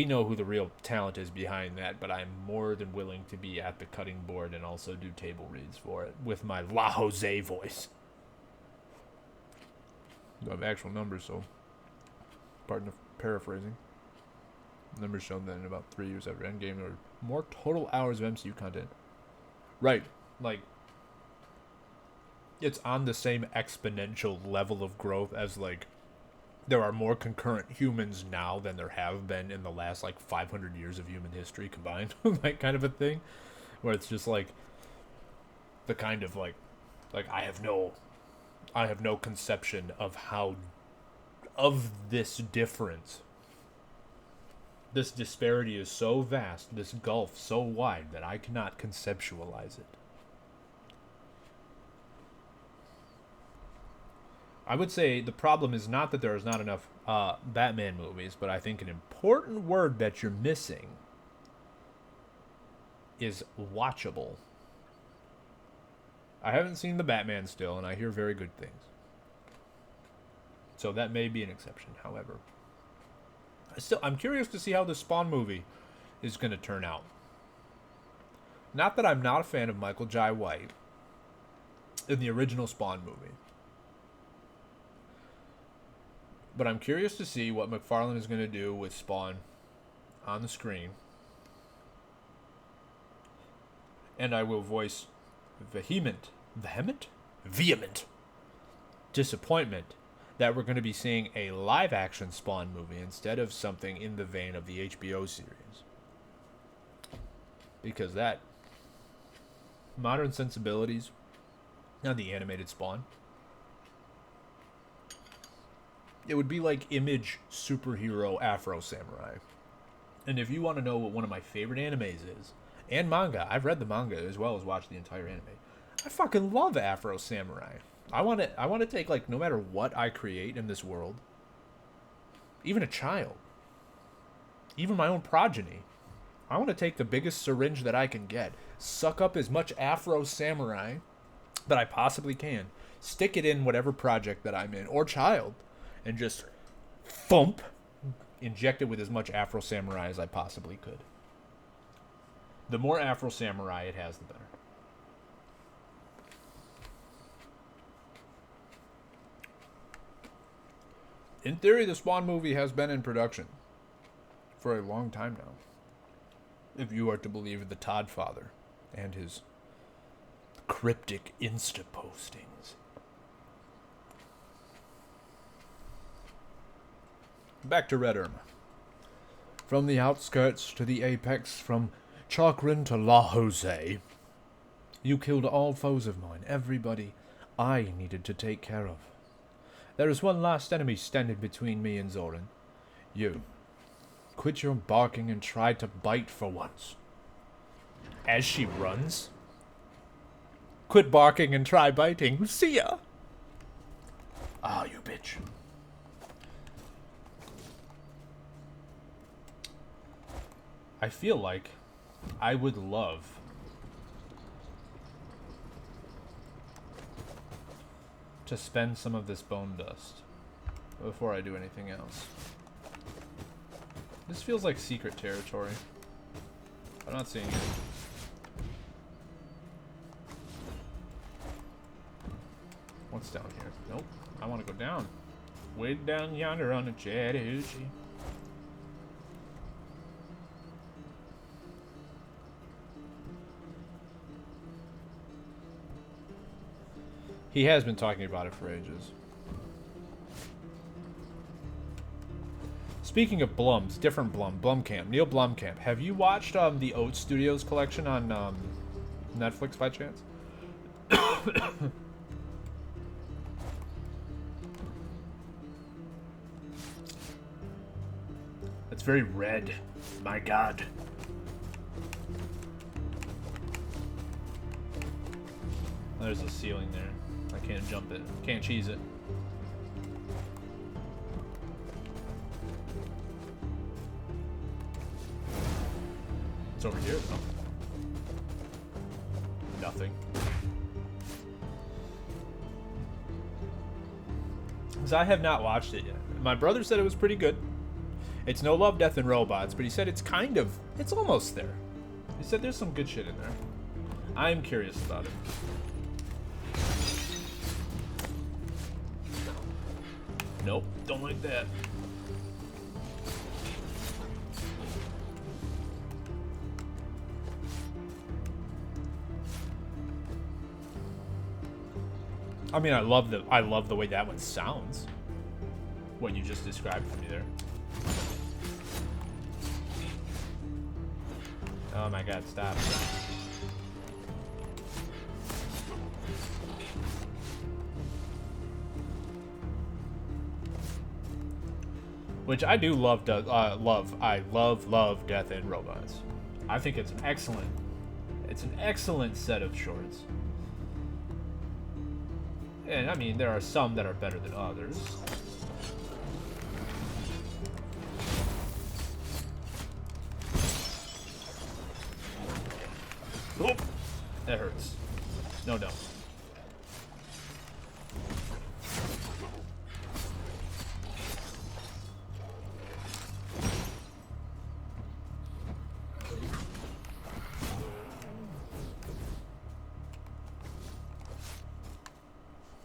know who the real talent is behind that, but I'm more than willing to be at the cutting board and also do table reads for it with my La Jose voice. I have actual numbers, so pardon the paraphrasing. Numbers shown that in about 3 years after Endgame, there were more total hours of MCU content. Right, like, it's on the same exponential level of growth as, like, there are more concurrent humans now than there have been in the last, like, 500 years of human history combined. Like, kind of a thing. Where it's just, like, the kind of, like, I have no conception of how, of this difference. This disparity is so vast, this gulf so wide, that I cannot conceptualize it. I would say the problem is not that there is not enough Batman movies, but I think an important word that you're missing is watchable. I haven't seen the Batman still, and I hear very good things. So that may be an exception, however. I'm curious to see how the Spawn movie is going to turn out. Not that I'm not a fan of Michael Jai White in the original Spawn movie. But I'm curious to see what McFarlane is going to do with Spawn on the screen. And I will voice vehement disappointment that we're going to be seeing a live-action Spawn movie instead of something in the vein of the HBO series. Because that modern sensibilities, not the animated Spawn, it would be like Image superhero Afro Samurai. And if you want to know what one of my favorite animes is, and manga, I've read the manga as well as watched the entire anime. I fucking love Afro Samurai. I want to take, like, no matter what I create in this world, even a child, even my own progeny, I want to take the biggest syringe that I can get, suck up as much Afro Samurai that I possibly can, stick it in whatever project that I'm in, or child, and just thump, inject it with as much Afro Samurai as I possibly could. The more Afro Samurai it has, the better. In theory, the Spawn movie has been in production for a long time now, if you are to believe the Todd father and his cryptic Insta postings. Back to Red Irma. From the outskirts to the apex, from Chakran to La Jose, you killed all foes of mine, everybody I needed to take care of. There is one last enemy standing between me and Zoran. You. Quit your barking and try to bite for once. As she runs. Quit barking and try biting. See ya! Ah, you bitch. I feel like I would love to spend some of this bone dust before I do anything else. This feels like secret territory. I'm not seeing it. What's down here? Nope. I want to go down. Way down yonder on the Chattahoochee. He has been talking about it for ages. Speaking of Blums, different Blumkamp, Neil Blomkamp. Have you watched the Oat Studios collection on Netflix by chance? It's very red. My God. There's a ceiling there. I can't jump it. Can't cheese it. It's over here, though. Nothing. Because I have not watched it yet. My brother said it was pretty good. It's no Love, Death, and Robots, but he said it's almost there. He said there's some good shit in there. I'm curious about it. Nope, don't like that. I mean, I love the way that one sounds. What you just described for me there. Oh my god, stop. Which I do love, I love Death and Robots. I think it's an excellent set of shorts. And I mean, there are some that are better than others. Oh, that hurts. No.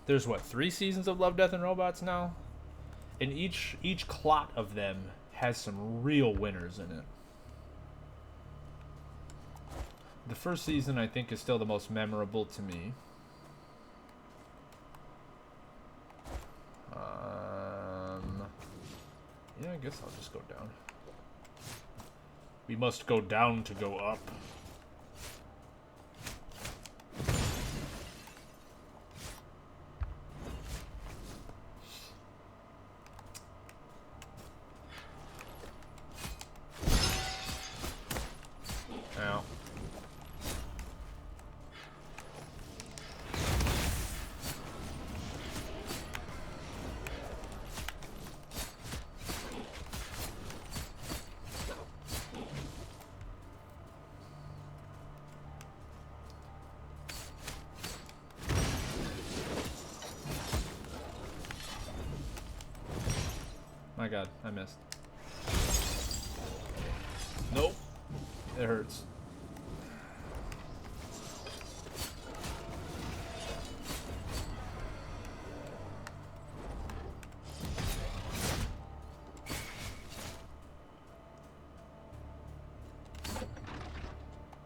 There's what, 3 seasons of Love, Death, and Robots now? And each clot of them has some real winners in it. The first season, I think, is still the most memorable to me. Yeah, I guess I'll just go down. We must go down to go up. Ow. My god, I missed. Nope. It hurts.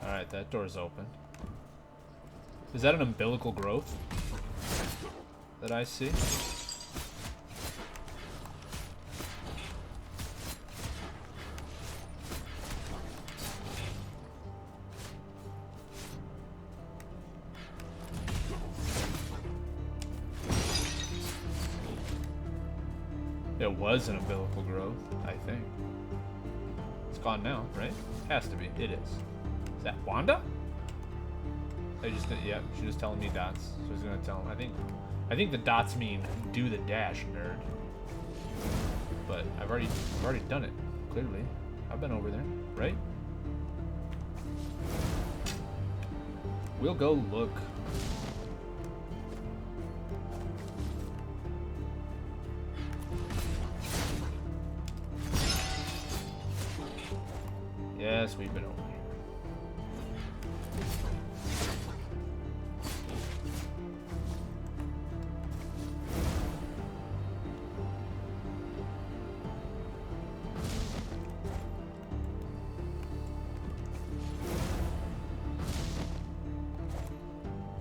Alright, that door's open. Is that an umbilical growth that I see? It was an umbilical growth, I think. It's gone now, right? Has to be. It is. Is that Wanda? I just, yeah, she's just telling me dots. So she's gonna tell him. I think the dots mean do the dash, nerd. But I've already done it. Clearly, I've been over there, right? We'll go look. Yes, we've been over here.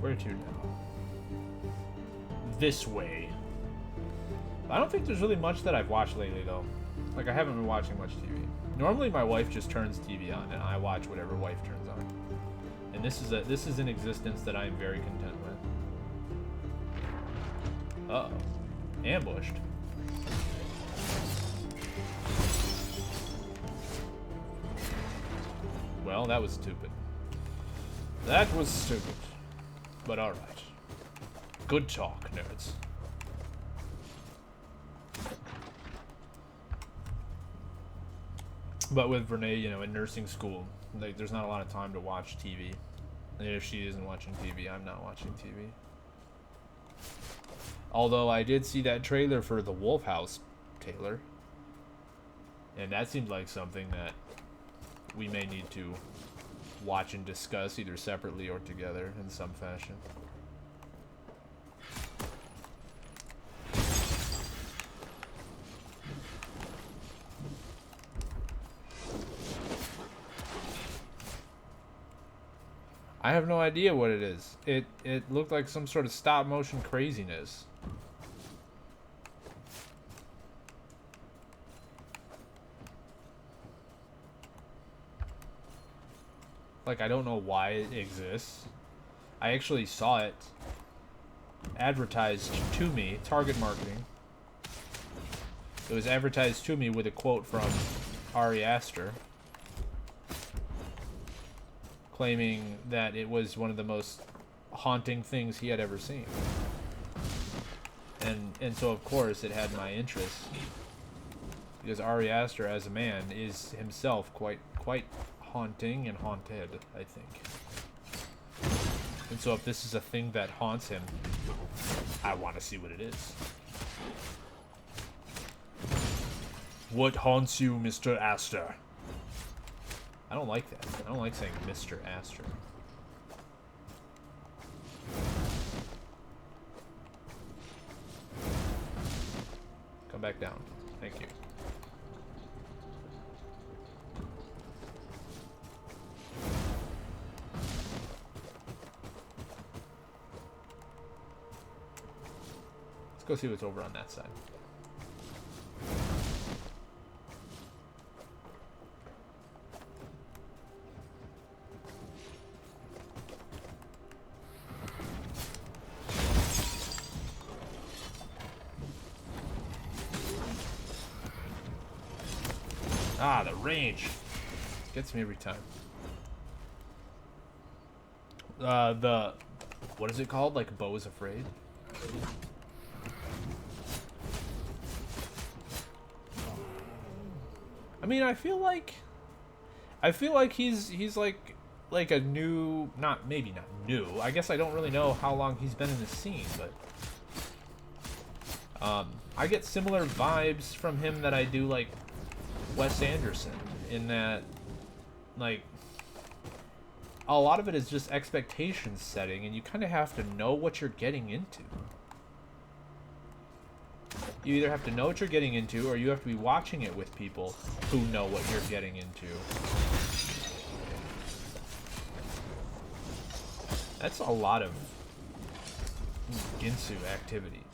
Where to now? This way. I don't think there's really much that I've watched lately, though. Like, I haven't been watching much TV. Normally, my wife just turns TV on, and I watch whatever wife turns on. And this is an existence that I am very content with. Uh-oh. Ambushed. Well, that was stupid. That was stupid. But alright. Good talk, nerds. But with Renee, you know, in nursing school, like, there's not a lot of time to watch TV. And if she isn't watching TV, I'm not watching TV. Although I did see that trailer for The Wolf House, Taylor. And that seemed like something that we may need to watch and discuss either separately or together in some fashion. I have no idea what it is. It looked like some sort of stop motion craziness. Like, I don't know why it exists. I actually saw it advertised to me, target marketing. It was advertised to me with a quote from Ari Aster, claiming that it was one of the most haunting things he had ever seen. And so of course it had my interest, because Ari Aster as a man is himself quite haunting and haunted, I think. And so if this is a thing that haunts him, I want to see what it is. What haunts you, Mr. Aster? I don't like that. I don't like saying Mr. Aster. Come back down. Thank you. Let's go see what's over on that side. Ah, the range gets me every time. What is it called? Like, Beau is Afraid? I mean, I feel like he's like a new, maybe not new. I guess I don't really know how long he's been in the scene, but I get similar vibes from him that I do like Wes Anderson, in that, like, a lot of it is just expectation setting, and you kind of have to know what you're getting into. You either have to know what you're getting into, or you have to be watching it with people who know what you're getting into. That's a lot of Ginsu activity.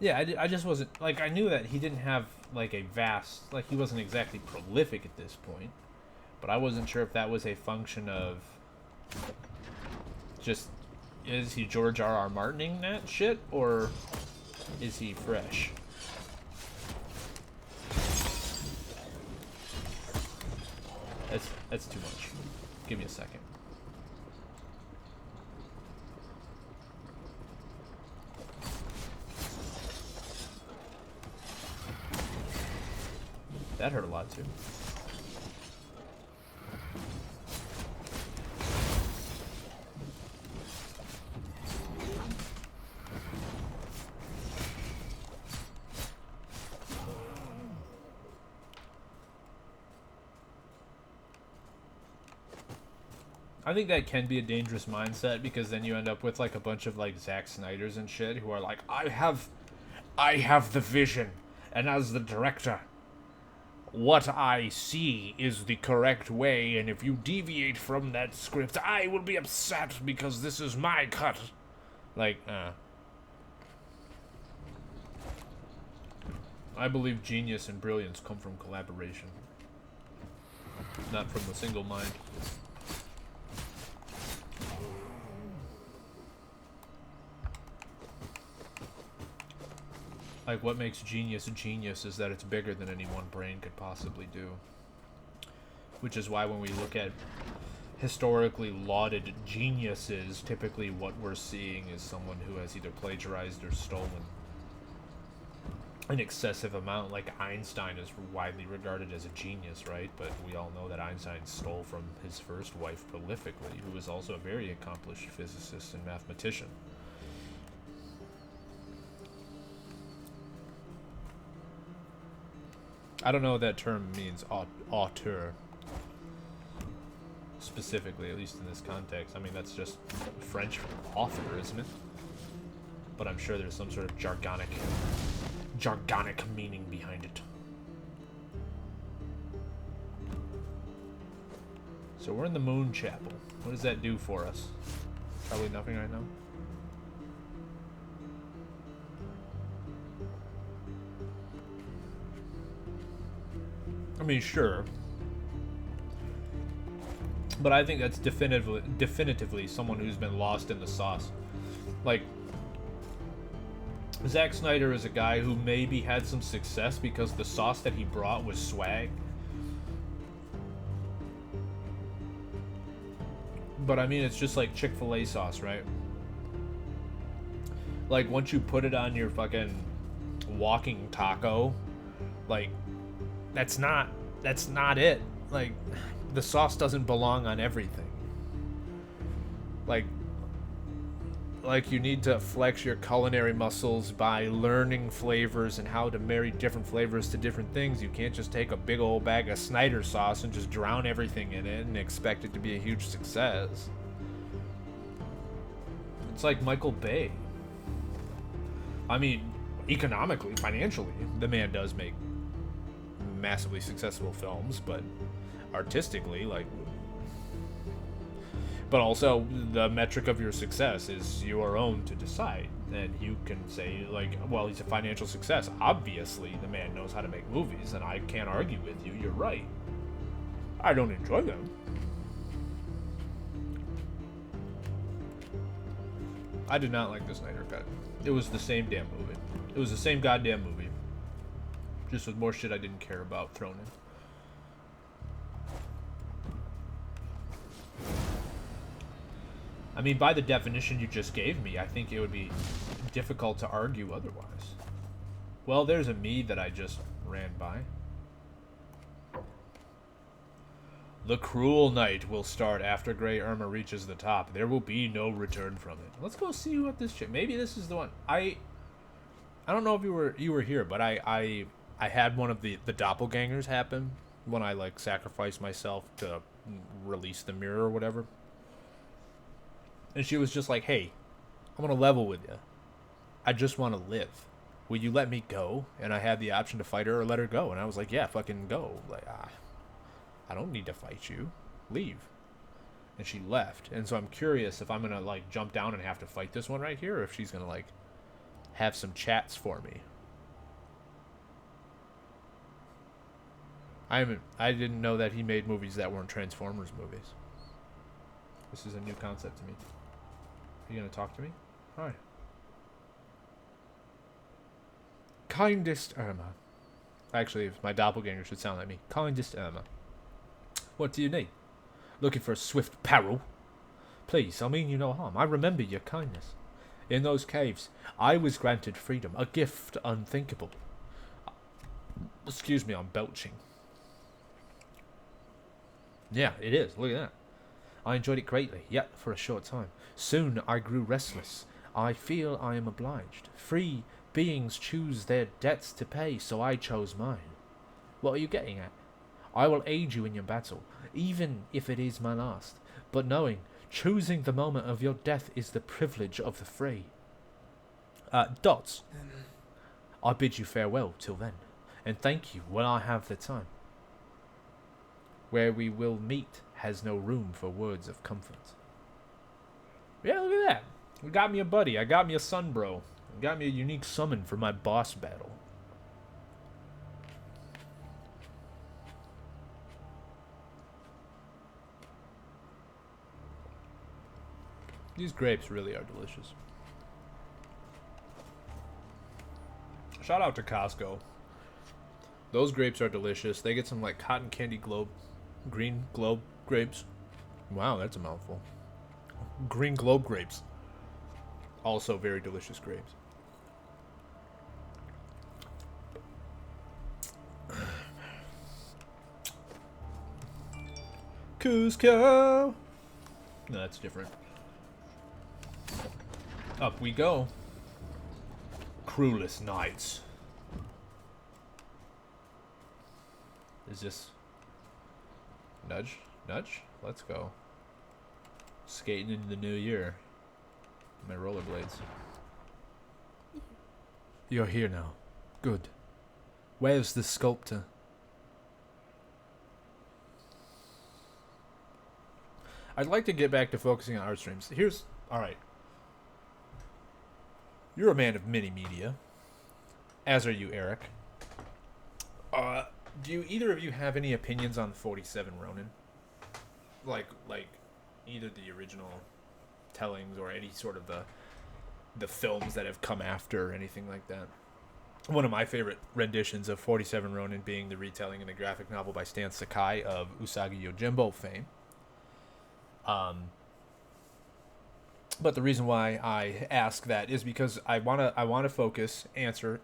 Yeah, I just wasn't, like, I knew that he didn't have, like, a vast, like, he wasn't exactly prolific at this point, but I wasn't sure if that was a function of just, is he George R.R. Martining that shit, or is he fresh? That's too much. Give me a second. That hurt a lot too. I think that can be a dangerous mindset, because then you end up with like a bunch of like Zack Snyders and shit who are like, I have the vision, and as the director, what I see is the correct way, and if you deviate from that script, I will be upset because this is my cut. Like, I believe genius and brilliance come from collaboration, not from a single mind. Like, what makes genius a genius is that it's bigger than any one brain could possibly do. Which is why when we look at historically lauded geniuses, typically what we're seeing is someone who has either plagiarized or stolen an excessive amount. Like Einstein is widely regarded as a genius, right? But we all know that Einstein stole from his first wife prolifically, who was also a very accomplished physicist and mathematician. I don't know what that term means, auteur, specifically, at least in this context. I mean, that's just French for author, isn't it? But I'm sure there's some sort of jargonic meaning behind it. So we're in the Moon Chapel. What does that do for us? Probably nothing right now. I mean, sure. But I think that's definitively someone who's been lost in the sauce. Like, Zack Snyder is a guy who maybe had some success because the sauce that he brought was swag. But I mean, it's just like Chick-fil-A sauce, right? Like, once you put it on your fucking walking taco, like, that's not it. Like, the sauce doesn't belong on everything. Like you need to flex your culinary muscles by learning flavors and how to marry different flavors to different things. You can't just take a big old bag of Snyder sauce and just drown everything in it and expect it to be a huge success. It's like Michael Bay. I mean, economically, financially, the man does make massively successful films, but artistically, like... But also, the metric of your success is your own to decide. And you can say, like, well, he's a financial success. Obviously, the man knows how to make movies, and I can't argue with you. You're right. I don't enjoy them. I did not like the Snyder Cut. It was the same damn movie. It was the same goddamn movie. Just with more shit I didn't care about thrown in. I mean, by the definition you just gave me, I think it would be difficult to argue otherwise. Well, there's a me that I just ran by. The cruel night will start after Grey Irma reaches the top. There will be no return from it. Let's go see what this shit... Maybe this is the one. I don't know if you were here, but I had one of the doppelgangers happen when I, like, sacrificed myself to release the mirror or whatever. And she was just like, hey, I'm going to level with you. I just want to live. Will you let me go? And I had the option to fight her or let her go. And I was like, yeah, fucking go. Like, I don't need to fight you. Leave. And she left. And so I'm curious if I'm going to, like, jump down and have to fight this one right here, or if she's going to, like, have some chats for me. I didn't know that he made movies that weren't Transformers movies. This is a new concept to me. Are you gonna talk to me? Hi. Kindest Irma. Actually, my doppelganger should sound like me. Kindest Irma. What do you need? Looking for a swift peril? Please, I mean you no harm. I remember your kindness. In those caves, I was granted freedom, a gift unthinkable. Excuse me, I'm belching. Yeah, it is. Look at that. I enjoyed it greatly, yet for a short time. Soon I grew restless. I feel I am obliged. Free beings choose their debts to pay, so I chose mine. What are you getting at? I will aid you in your battle, even if it is my last. But knowing, choosing the moment of your death is the privilege of the free. Dots. I bid you farewell till then, and thank you when I have the time. Where we will meet has no room for words of comfort. Yeah, look at that. I got me a buddy. I got me a sun bro. I got me a unique summon for my boss battle. These grapes really are delicious. Shout out to Costco. Those grapes are delicious. They get some like cotton candy green globe grapes. Wow, that's a mouthful. Green globe grapes. Also very delicious grapes. Cusco. No, that's different. Up we go. Crewless nights. Is this nudge? Nudge? Let's go. Skating into the new year. My rollerblades. You're here now. Good. Where's the sculptor? I'd like to get back to focusing on art streams. Alright. You're a man of many media. As are you, Eric. Do either of you have any opinions on 47 Ronin? Like either the original tellings or any sort of the films that have come after or anything like that. One of my favorite renditions of 47 Ronin being the retelling in the graphic novel by Stan Sakai of Usagi Yojimbo fame. But the reason why I ask that is because I wanna answer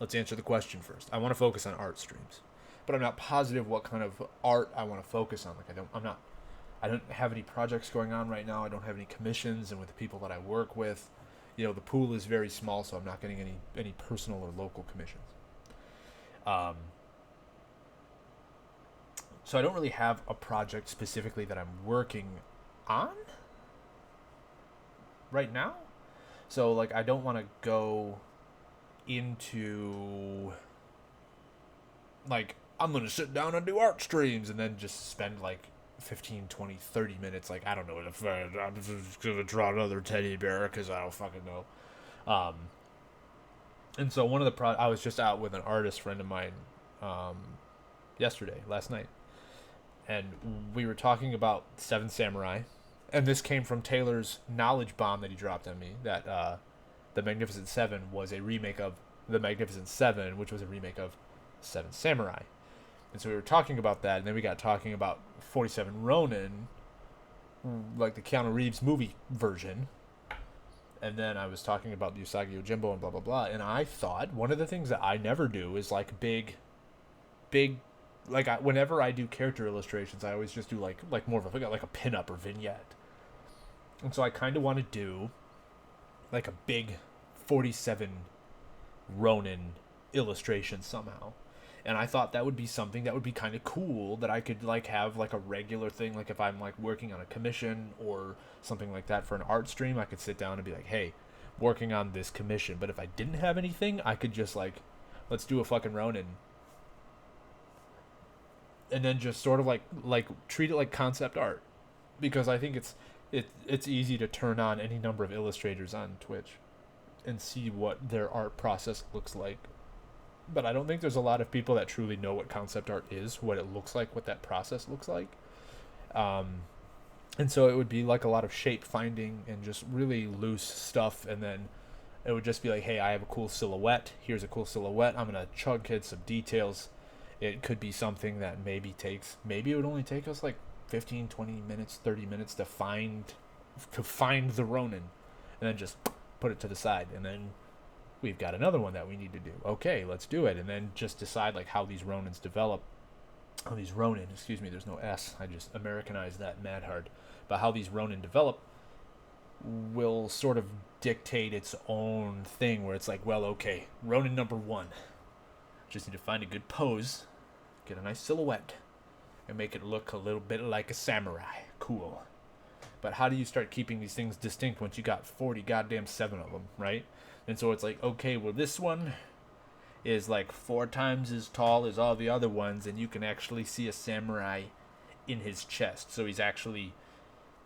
let's answer the question first. I want to focus on art streams, but I'm not positive what kind of art I want to focus on. Like I don't have any projects going on right now. I don't have any commissions, and with the people that I work with, the pool is very small, so I'm not getting any personal or local commissions. So I don't really have a project specifically that I'm working on right now. So like I don't want to go into like I'm gonna sit down and do art streams and then just spend like 15, 20, 30 minutes like I don't know if I'm just gonna draw another teddy bear because I don't fucking know. And so one of the I was just out with an artist friend of mine last night, and we were talking about Seven Samurai, and this came from Taylor's knowledge bomb that he dropped on me that The Magnificent Seven was a remake of The Magnificent Seven, which was a remake of Seven Samurai. And so we were talking about that, and then we got talking about 47 Ronin, like the Keanu Reeves movie version. And then I was talking about the Usagi Yojimbo and blah, blah, blah. And I thought one of the things that I never do is like big, like whenever I do character illustrations, I always just do like more of like a pinup or vignette. And so I kind of want to do like a big 47 Ronin illustration somehow. And I thought that would be something that would be kind of cool that I could like have like a regular thing. Like if I'm like working on a commission or something like that for an art stream, I could sit down and be like, hey, working on this commission. But if I didn't have anything, I could just like, let's do a fucking Ronin. And then just sort of like treat it like concept art. Because I think it's easy to turn on any number of illustrators on Twitch and see what their art process looks like. But I don't think there's a lot of people that truly know what concept art is, what it looks like, what that process looks like. And so it would be like a lot of shape finding and just really loose stuff. And then it would just be like, hey, I have a cool silhouette. Here's a cool silhouette. I'm going to chug in some details. It could be something that maybe it would only take us like 15, 20 minutes, 30 minutes to find the Ronin, and then just put it to the side, and then we've got another one that we need to do. Okay, let's do it, and then just decide like how these Ronins develop. There's no S. I just Americanized that mad hard. But how these Ronin develop will sort of dictate its own thing, where it's like, well, okay, Ronin number 1. Just need to find a good pose, get a nice silhouette, and make it look a little bit like a samurai. Cool. But how do you start keeping these things distinct once you got 40 goddamn 7 of them, right? And so it's like, okay, well, this one is like 4 times as tall as all the other ones, and you can actually see a samurai in his chest. So he's actually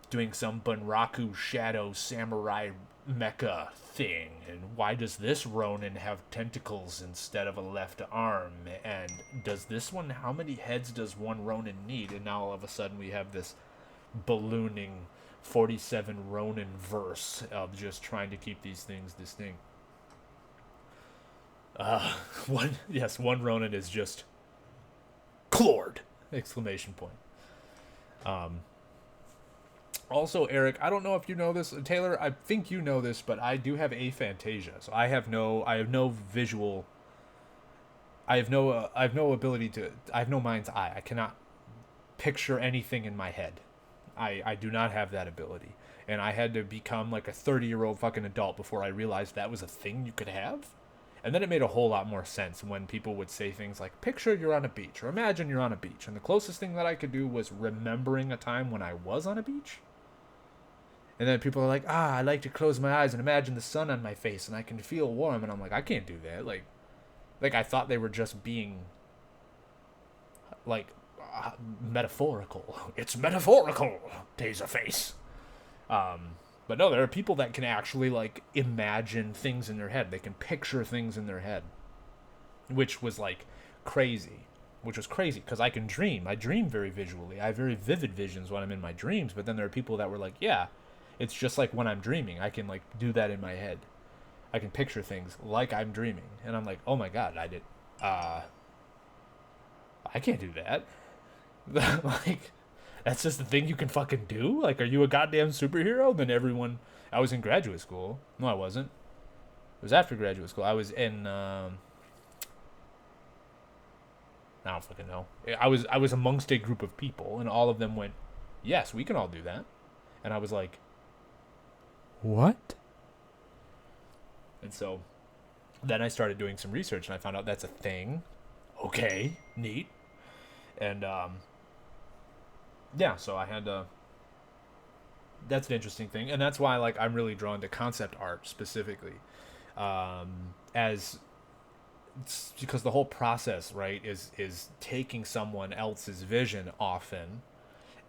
doing some Bunraku shadow samurai mecha thing. And why does this Ronin have tentacles instead of a left arm? And does this one, how many heads does one Ronin need? And now all of a sudden we have this ballooning 47 Ronin verse of just trying to keep these things distinct. One Ronin is just Clord! Exclamation point. Also, Eric, I don't know if you know this. Taylor, I think you know this, but I do have aphantasia. So I have no visual. I have no ability to. I have no mind's eye. I cannot picture anything in my head. I do not have that ability. And I had to become like a 30-year-old fucking adult before I realized that was a thing you could have. And then it made a whole lot more sense when people would say things like, picture you're on a beach, or imagine you're on a beach. And the closest thing that I could do was remembering a time when I was on a beach. And then people are like, I like to close my eyes and imagine the sun on my face and I can feel warm. And I'm like, I can't do that. Like I thought they were just being, like, metaphorical. It's metaphorical, Taserface. But no, there are people that can actually, like, imagine things in their head. They can picture things in their head. Which was, like, crazy. Which was crazy, because I can dream. I dream very visually. I have very vivid visions when I'm in my dreams. But then there are people that were like, yeah, it's just like when I'm dreaming. I can, like, do that in my head. I can picture things like I'm dreaming. And I'm like, oh my god, I can't do that. Like, that's just the thing you can fucking do? Like, are you a goddamn superhero? Then everyone... I was in graduate school. No, I wasn't. It was after graduate school. I was in... I don't fucking know. I was amongst a group of people, and all of them went, yes, we can all do that. And I was like, what? And so then I started doing some research, and I found out that's a thing. Okay, neat. And, yeah, so I had to... That's an interesting thing, and that's why, like, I'm really drawn to concept art specifically. As... It's because the whole process, right, is taking someone else's vision often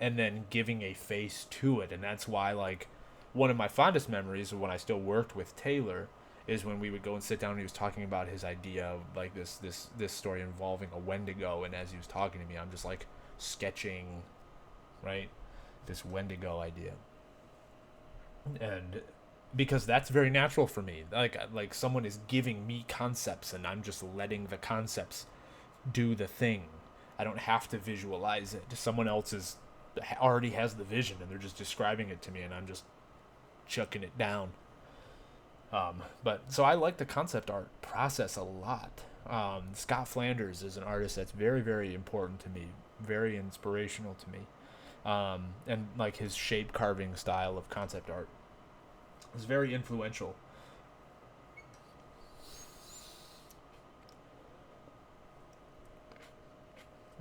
and then giving a face to it. And that's why, like, one of my fondest memories of when I still worked with Taylor is when we would go and sit down and he was talking about his idea of, like, this story involving a Wendigo. And as he was talking to me, I'm just, like, sketching, right, this Wendigo idea. And... because that's very natural for me. Like someone is giving me concepts and I'm just letting the concepts do the thing. I don't have to visualize it. Someone else already has the vision and they're just describing it to me and I'm just chucking it down. But so I like the concept art process a lot. Scott Flanders is an artist that's very, very important to me, very inspirational to me. And like his shape carving style of concept art is very influential.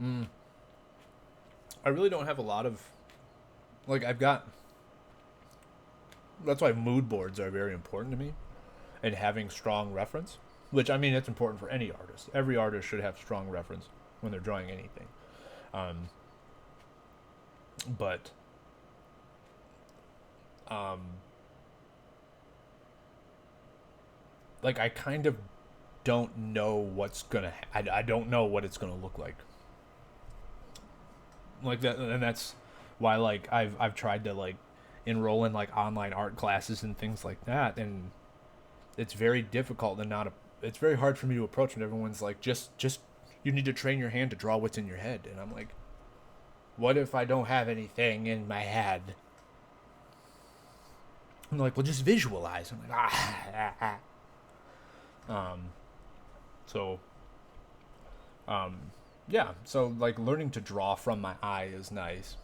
I really don't have a lot of... Like, I've got... That's why mood boards are very important to me. And having strong reference. Which, I mean, it's important for any artist. Every artist should have strong reference when they're drawing anything. Like, I kind of don't know what's gonna... I don't know what it's gonna look like. Like, that, and that's why, like, I've tried to, like, enroll in, like, online art classes and things like that, and it's very difficult and it's very hard for me to approach when everyone's like, just, you need to train your hand to draw what's in your head, and I'm like, what if I don't have anything in my head? I'm like, well, just visualize. I'm like, yeah, so, like, learning to draw from my eye is nice.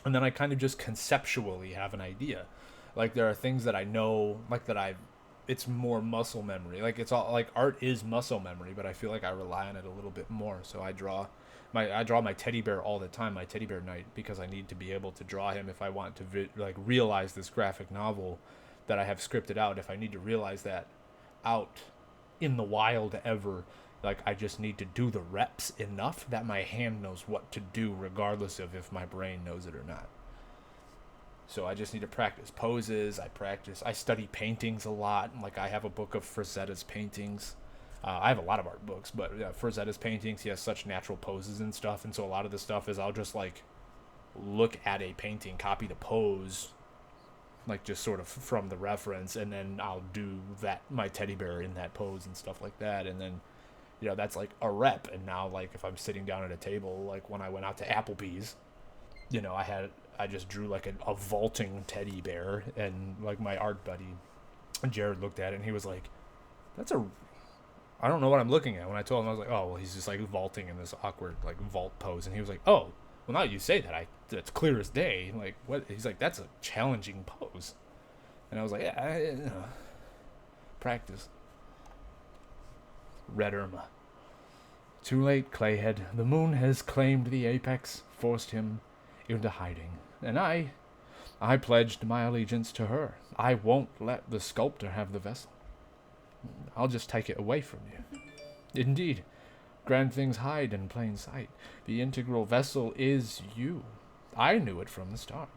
And then I kind of just conceptually have an idea. Like, there are things that I know, like, it's more muscle memory. Like, it's all, like, art is muscle memory, but I feel like I rely on it a little bit more. So I draw my teddy bear all the time, my teddy bear night, because I need to be able to draw him if I want to, realize this graphic novel that I have scripted out. If I need to realize that out in the wild ever, like, I just need to do the reps enough that my hand knows what to do regardless of if my brain knows it or not. So I just need to practice poses. I study paintings a lot. Like, I have a book of Frazetta's paintings. I have a lot of art books, but yeah, Frazetta's paintings, he has such natural poses and stuff, and so a lot of the stuff is I'll just, like, look at a painting, copy the pose, like just sort of from the reference, and then I'll do that, my teddy bear in that pose and stuff like that, and then, you know, that's like a rep. And now, like, if I'm sitting down at a table, like when I went out to Applebee's, you know, I just drew like a vaulting teddy bear, and like my art buddy Jared looked at it and he was like, I don't know what I'm looking at. When I told him, I was like, oh, well, he's just like vaulting in this awkward like vault pose, and he was like, oh, well, now you say that, that's clear as day. Like, what? He's like, that's a challenging pose. And I was like, yeah, you know, practice. Red Irma. Too late, Clayhead. The moon has claimed the apex, forced him into hiding. And I pledged my allegiance to her. I won't let the sculptor have the vessel. I'll just take it away from you. Indeed, grand things hide in plain sight. The integral vessel is you. I knew it from the start.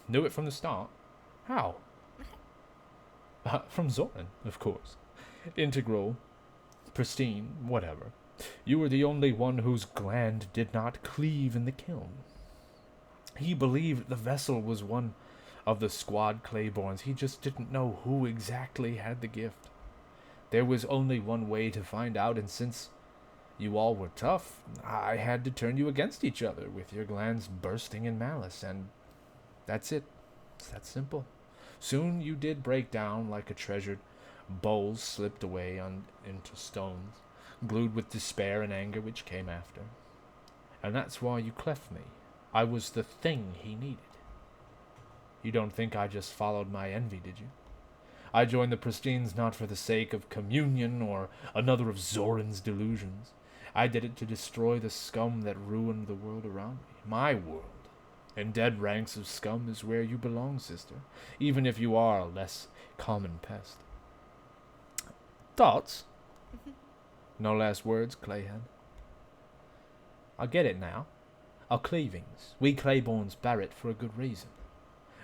Knew it from the start? How? From Zoran, of course. Integral, pristine, whatever. You were the only one whose gland did not cleave in the kiln. He believed the vessel was one of the squad Clayborns. He just didn't know who exactly had the gift. There was only one way to find out, and since you all were tough, I had to turn you against each other, with your glands bursting in malice, and that's it. It's that simple. Soon you did break down like a treasured bowl slipped away into stones, glued with despair and anger which came after. And that's why you cleft me. I was the thing he needed. You don't think I just followed my envy, did you? I joined the Pristines not for the sake of communion or another of Zoran's delusions. I did it to destroy the scum that ruined the world around me. My world. And dead ranks of scum is where you belong, sister, even if you are a less common pest. Thoughts? No last words, Clayhead? I get it now. Our cleavings. We Clayborns bear it for a good reason.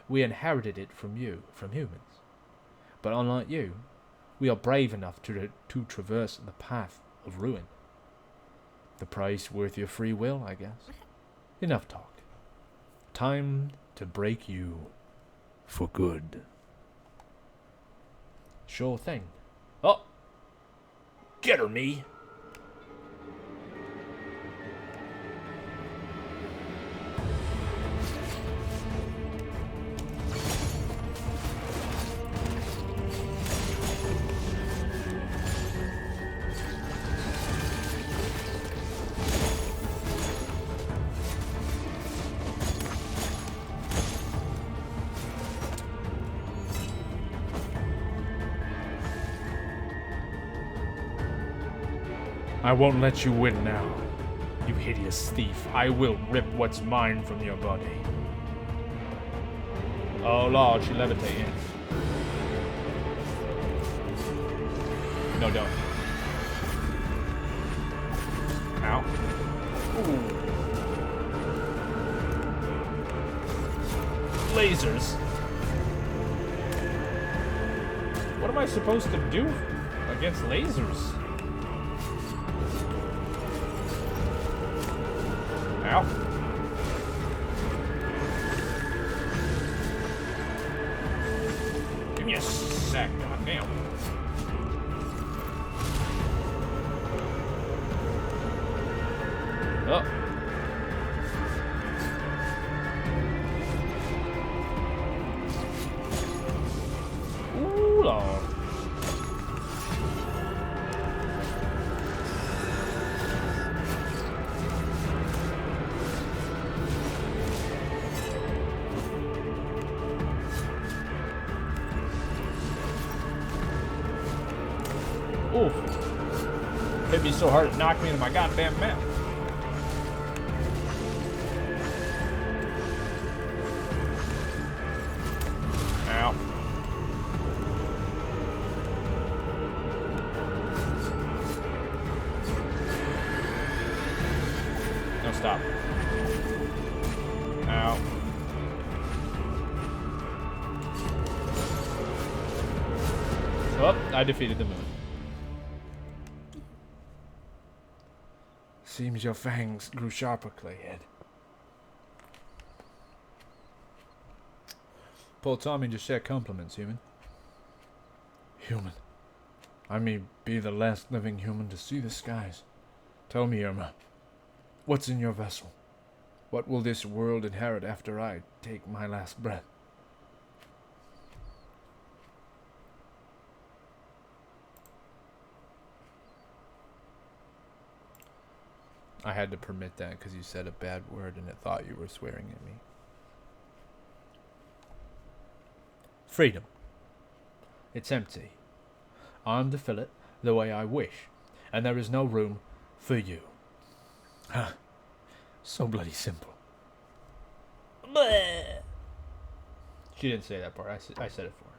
We inherited it from you, from humans. But unlike you, we are brave enough to traverse the path of ruin. The price worth your free will, I guess. Enough talk. Time to break you for good. Sure thing. Oh! Get her, me! I won't let you win now, you hideous thief. I will rip what's mine from your body. Oh Lord, she levitating. No, don't. Ow. Ooh. Lasers. What am I supposed to do against lasers? Ow. Give me a sec, goddamn. Oh. Ooh, Lord. Oof. Hit me so hard it knocked me into my goddamn map. Ow. No, stop. Ow. Oh, I defeated the moon. Seems your fangs grew sharper, Clayhead. Paul Tommy to share compliments, human. Human. I may be the last living human to see the skies. Tell me, Irma, what's in your vessel? What will this world inherit after I take my last breath? I had to permit that because you said a bad word and it thought you were swearing at me. Freedom. It's empty. I'm to fill it the way I wish, and there is no room for you. Huh. So bloody simple. Bleh. She didn't say that part. I said it for her.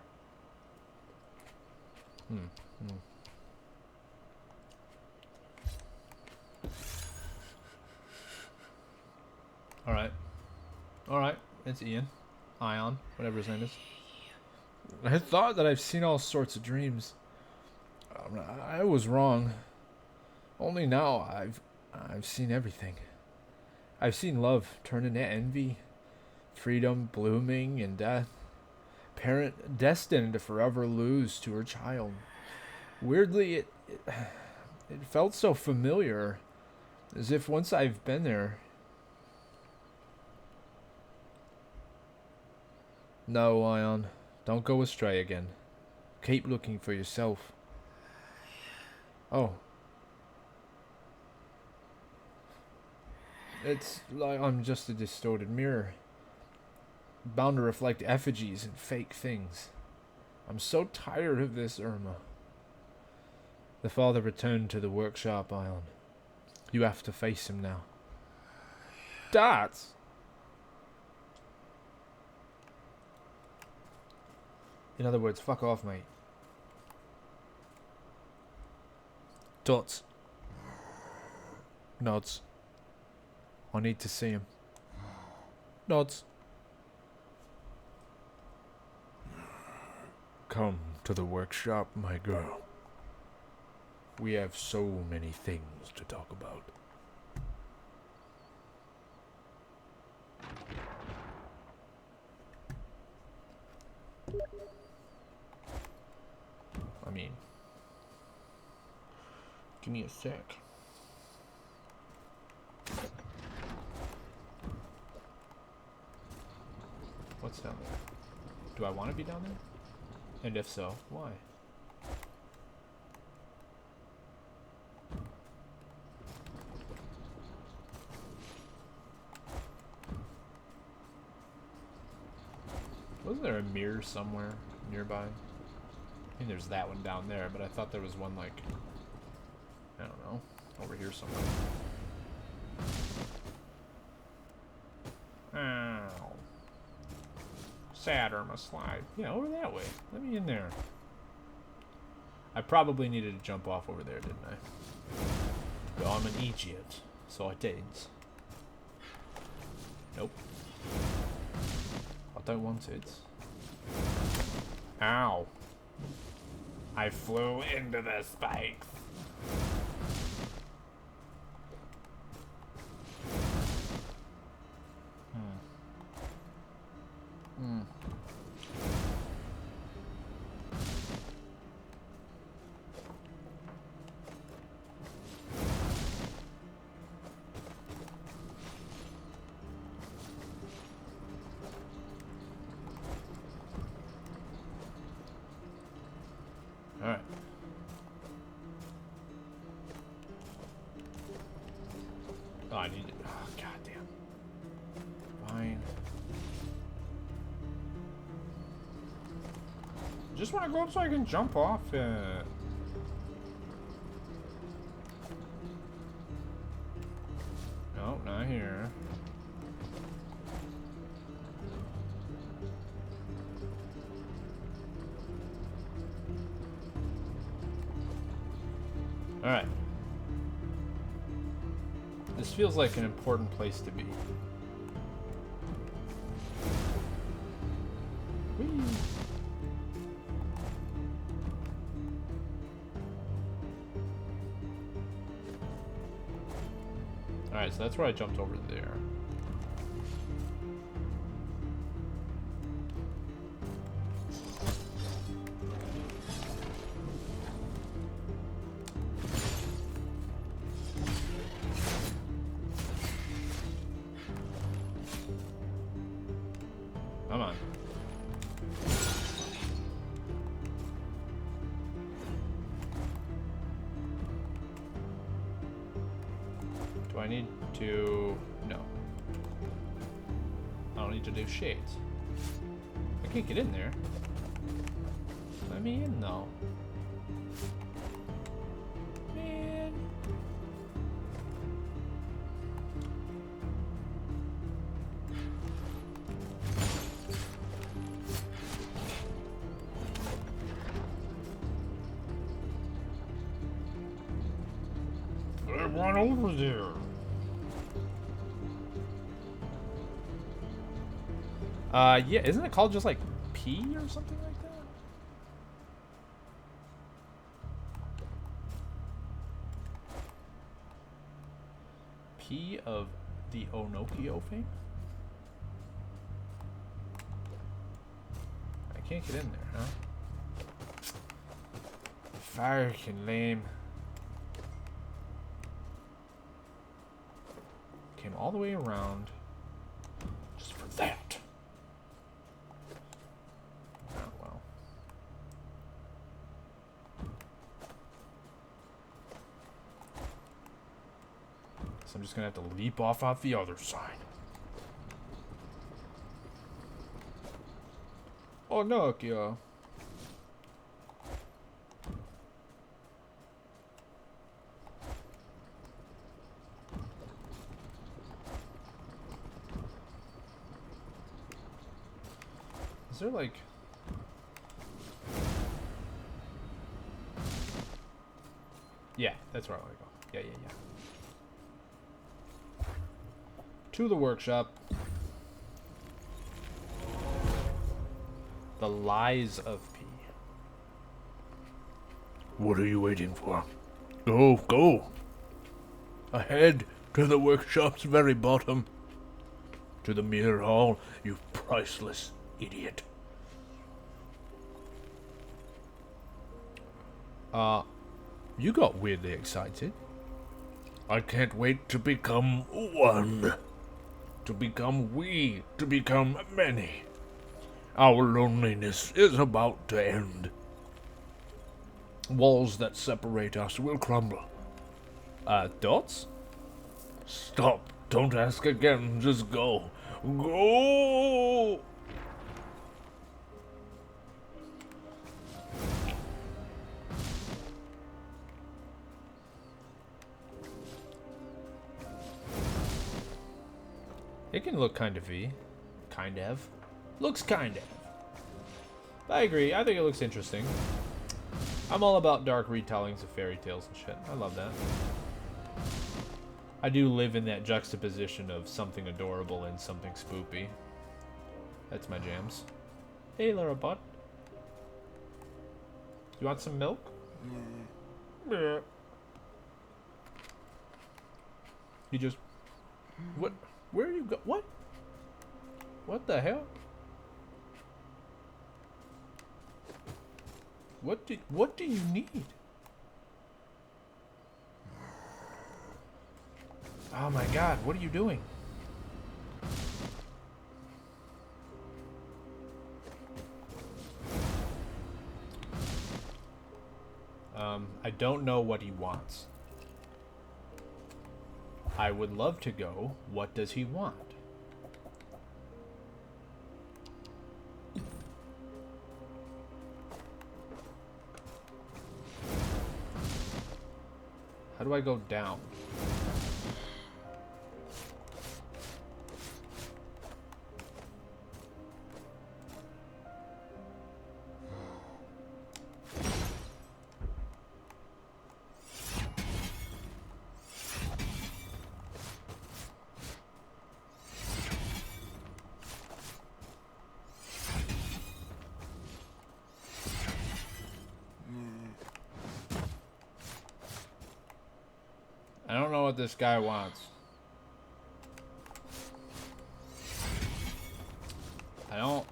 Alright. It's Ian. Ion. Whatever his name is. I thought that I've seen all sorts of dreams. I was wrong. Only now I've seen everything. I've seen love turn into envy, freedom blooming in death, parent destined to forever lose to her child. Weirdly, it felt so familiar, as if once I've been there. No, Ion, don't go astray again. Keep looking for yourself. Oh. It's like I'm just a distorted mirror, bound to reflect effigies and fake things. I'm so tired of this, Irma. The father returned to the workshop, Ion. You have to face him now. Dots! In other words, fuck off, mate. Dots. Nods. I need to see him. Nods. Come to the workshop, my girl. We have so many things to talk about. I mean, give me a sec. What's down there? Do I want to be down there? And if so, why? Wasn't there a mirror somewhere nearby? I mean, there's that one down there, but I thought there was one, like, I don't know, over here somewhere. Ow. Sad Irma slide. Yeah, over that way. Let me in there. I probably needed to jump off over there, didn't I? Well, I'm in Egypt, so I didn't. Nope. I don't want it. Ow. I flew into the spikes. Alright. Oh, I need it. Oh, goddamn. Fine. Just want to go up so I can jump off it. No, not here. Alright. This feels like an important place to be. Whee! Alright, so that's where I jumped over there. Do I need to... No. I don't need to do shades. I can't get in there. Let me in, though. Man. Run over there. Yeah, isn't it called just like P or something like that? P of the Onokio fame? I can't get in there, huh? Fucking lame. Came all the way around just for that. Oh, well. So I'm just gonna have to leap off the other side. Oh no, Kyo. Is there like... Yeah, that's where I want to go. Yeah. To the workshop. The Lies of P. What are you waiting for? Go, go! Ahead to the workshop's very bottom. To the mirror hall, you priceless idiot. You got weirdly excited. I can't wait to become one. To become we. To become many. Our loneliness is about to end. Walls that separate us will crumble. Dots? Stop. Don't ask again. Just go. Go! It can look kind of V. Kind of. Looks kind of. I agree. I think it looks interesting. I'm all about dark retellings of fairy tales and shit. I love that. I do live in that juxtaposition of something adorable and something spoopy. That's my jams. Hey, little bud. You want some milk? Yeah. You just... What? Where are you go? What? What the hell? What do you need? Oh my god, what are you doing? I don't know what he wants. I would love to go. What does he want? How do I go down? I don't know what this guy wants.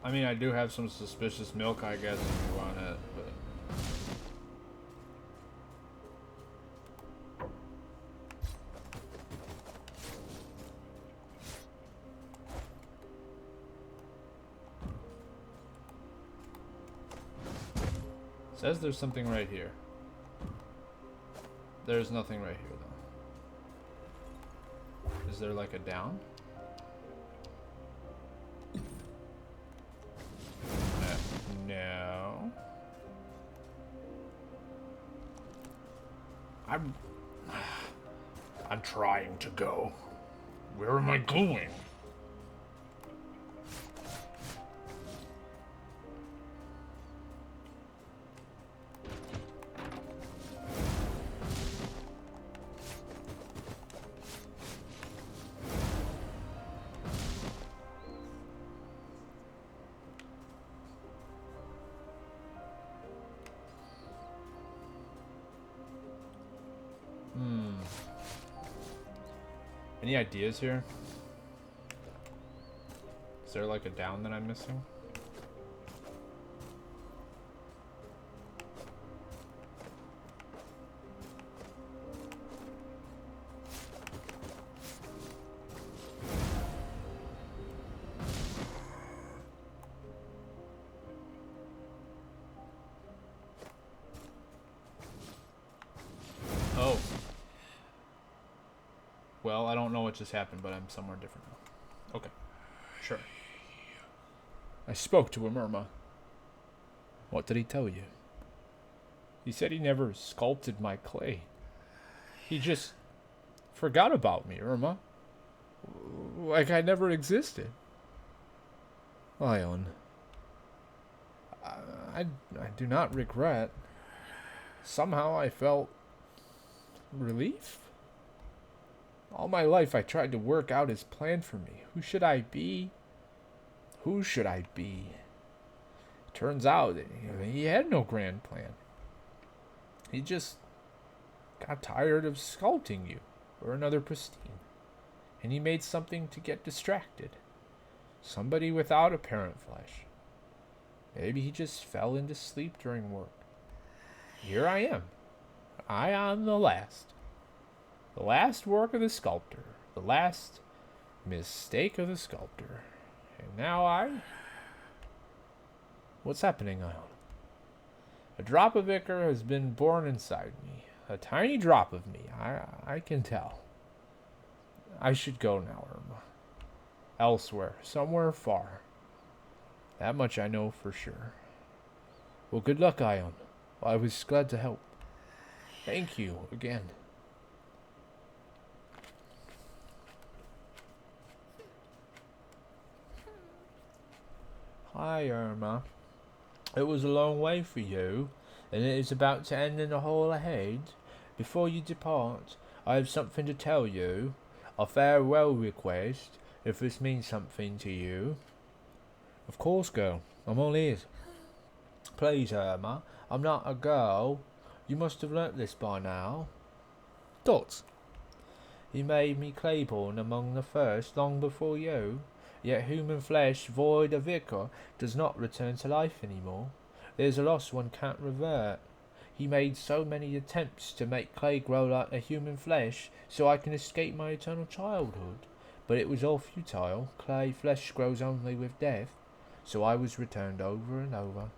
I mean, I do have some suspicious milk, I guess, if you want it, but... Says there's something right here. There's nothing right here, though. Is there like a down? No. I'm trying to go. Where am I going? Any ideas here? Is there like a down that I'm missing? Oh. Well, I don't know what just happened, but I'm somewhere different now. Okay. Sure. I spoke to him, Irma. What did he tell you? He said he never sculpted my clay. He just forgot about me, Irma. Like I never existed. Ion. I do not regret. Somehow I felt relief. All my life I tried to work out his plan for me. Who should I be? Who should I be? Turns out that he had no grand plan. He just got tired of sculpting you or another pristine. And he made something to get distracted. Somebody without apparent flesh. Maybe he just fell into sleep during work. Here I am. I am the last. The last work of the sculptor. The last mistake of the sculptor. And now What's happening, Ion? A drop of ichor has been born inside me. A tiny drop of me. I can tell. I should go now, Irma. Elsewhere. Somewhere far. That much I know for sure. Well, good luck, Ion. I was glad to help. Thank you again. Hi, Irma. It was a long way for you, and it is about to end in the hall ahead. Before you depart, I have something to tell you. A farewell request, if this means something to you. Of course, girl. I'm all ears. Please, Irma. I'm not a girl. You must have learnt this by now. Dots. He made me Claiborne among the first, long before you. Yet human flesh, void of ichor, does not return to life anymore. There's a loss one can't revert. He made so many attempts to make clay grow like a human flesh, so I can escape my eternal childhood. But it was all futile. Clay flesh grows only with death. So I was returned over and over.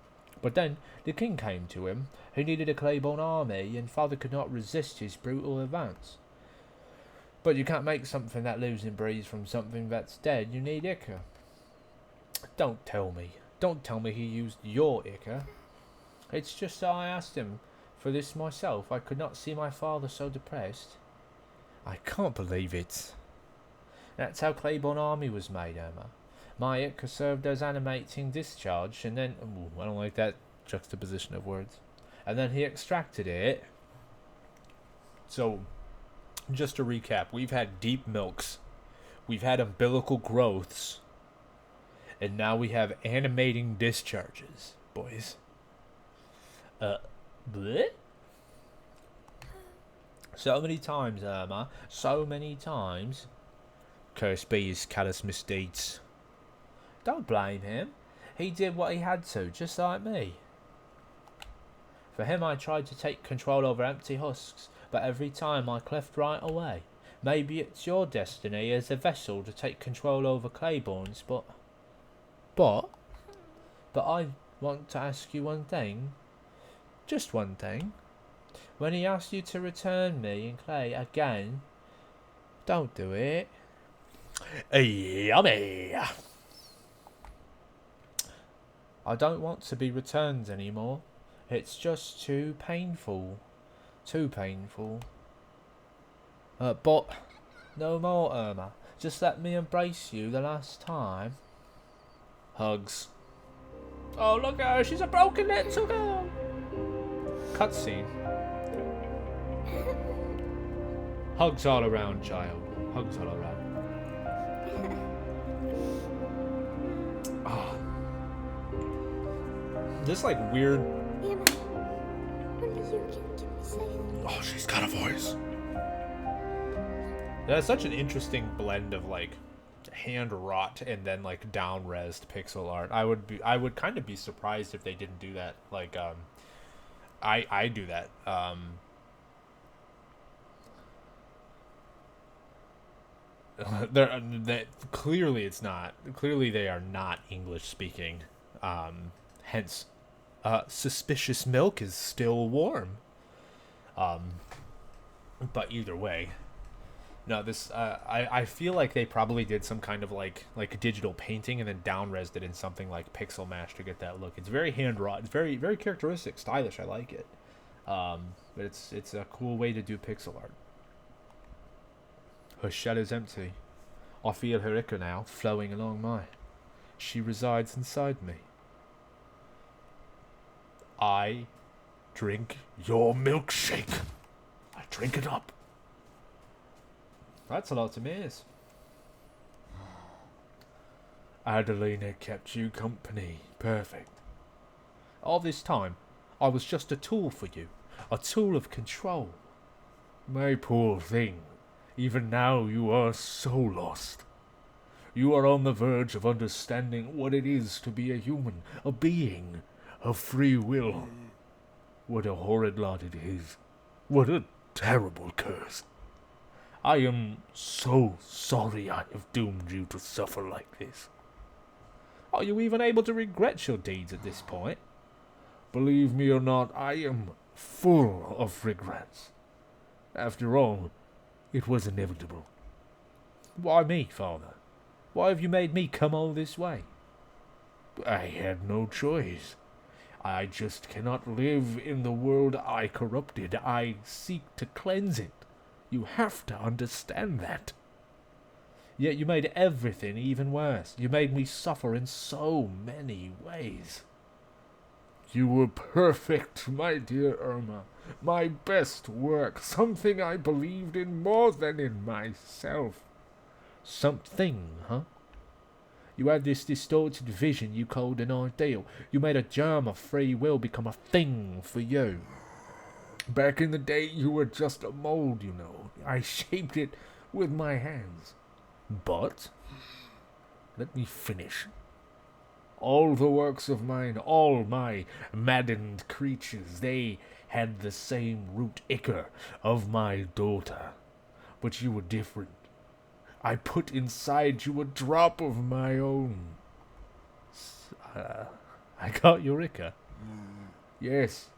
But then the king came to him, who needed a Claiborne army, and father could not resist his brutal advance. But you can't make something that lives and breathes from something that's dead. You need ichor. Don't tell me. Don't tell me he used your ichor. It's just that I asked him for this myself. I could not see my father so depressed. I can't believe it. That's how Claiborne army was made, Emma. My ichor served as animating discharge, and then... Ooh, I don't like that juxtaposition of words. And then he extracted it. So... just to recap, we've had deep milks, we've had umbilical growths, and now we have animating discharges, boys. Bleh? So many times, Irma, so many times. Cursed be his callous misdeeds. Don't blame him. He did what he had to, just like me. For him, I tried to take control over empty husks, but every time I cleft right away. Maybe it's your destiny as a vessel to take control over Claiborne's, but I want to ask you one thing. Just one thing. When he asked you to return me and Clay again, don't do it. Yummy! I don't want to be returned anymore. It's just too painful. Too painful. But no more, Irma. Just let me embrace you the last time. Hugs. Oh, look at her. She's a broken little girl. Cutscene. Hugs all around, child. Hugs all around. Oh. This like weird. Oh, she's got a voice. That's such an interesting blend of like hand wrought and then like down resed pixel art. I would kind of be surprised if they didn't do that. Like I do that. Clearly it's not. Clearly they are not English speaking. Hence, suspicious milk is still warm. But either way, no. This I feel like they probably did some kind of like digital painting and then down-resed it in something like Pixel Mash to get that look. It's very hand wrought. It's very very characteristic, stylish. I like it. But it's a cool way to do pixel art. Her shadow's empty. I feel her ichor now, flowing along mine. She resides inside me. I drink Your milkshake. I drink it up. That's a lot of mirrors. Adelina kept you company. Perfect. All this time, I was just a tool for you. A tool of control. My poor thing. Even now you are so lost. You are on the verge of understanding what it is to be a human, a being, of free will. What a horrid lot it is. What a terrible curse. I am so sorry I have doomed you to suffer like this. Are you even able to regret your deeds at this point? Believe me or not, I am full of regrets. After all, it was inevitable. Why me, Father? Why have you made me come all this way? I had no choice. I just cannot live in the world I corrupted. I seek to cleanse it. You have to understand that. Yet you made everything even worse. You made me suffer in so many ways. You were perfect, my dear Irma. My best work. Something I believed in more than in myself. Something, huh? You had this distorted vision you called an ideal. You made a germ of free will become a thing for you. Back in the day, you were just a mold, you know. I shaped it with my hands. But, let me finish. All the works of mine, all my maddened creatures, they had the same root ichor of my daughter. But you were different. I put inside you a drop of my own. I got your ichor. Yes,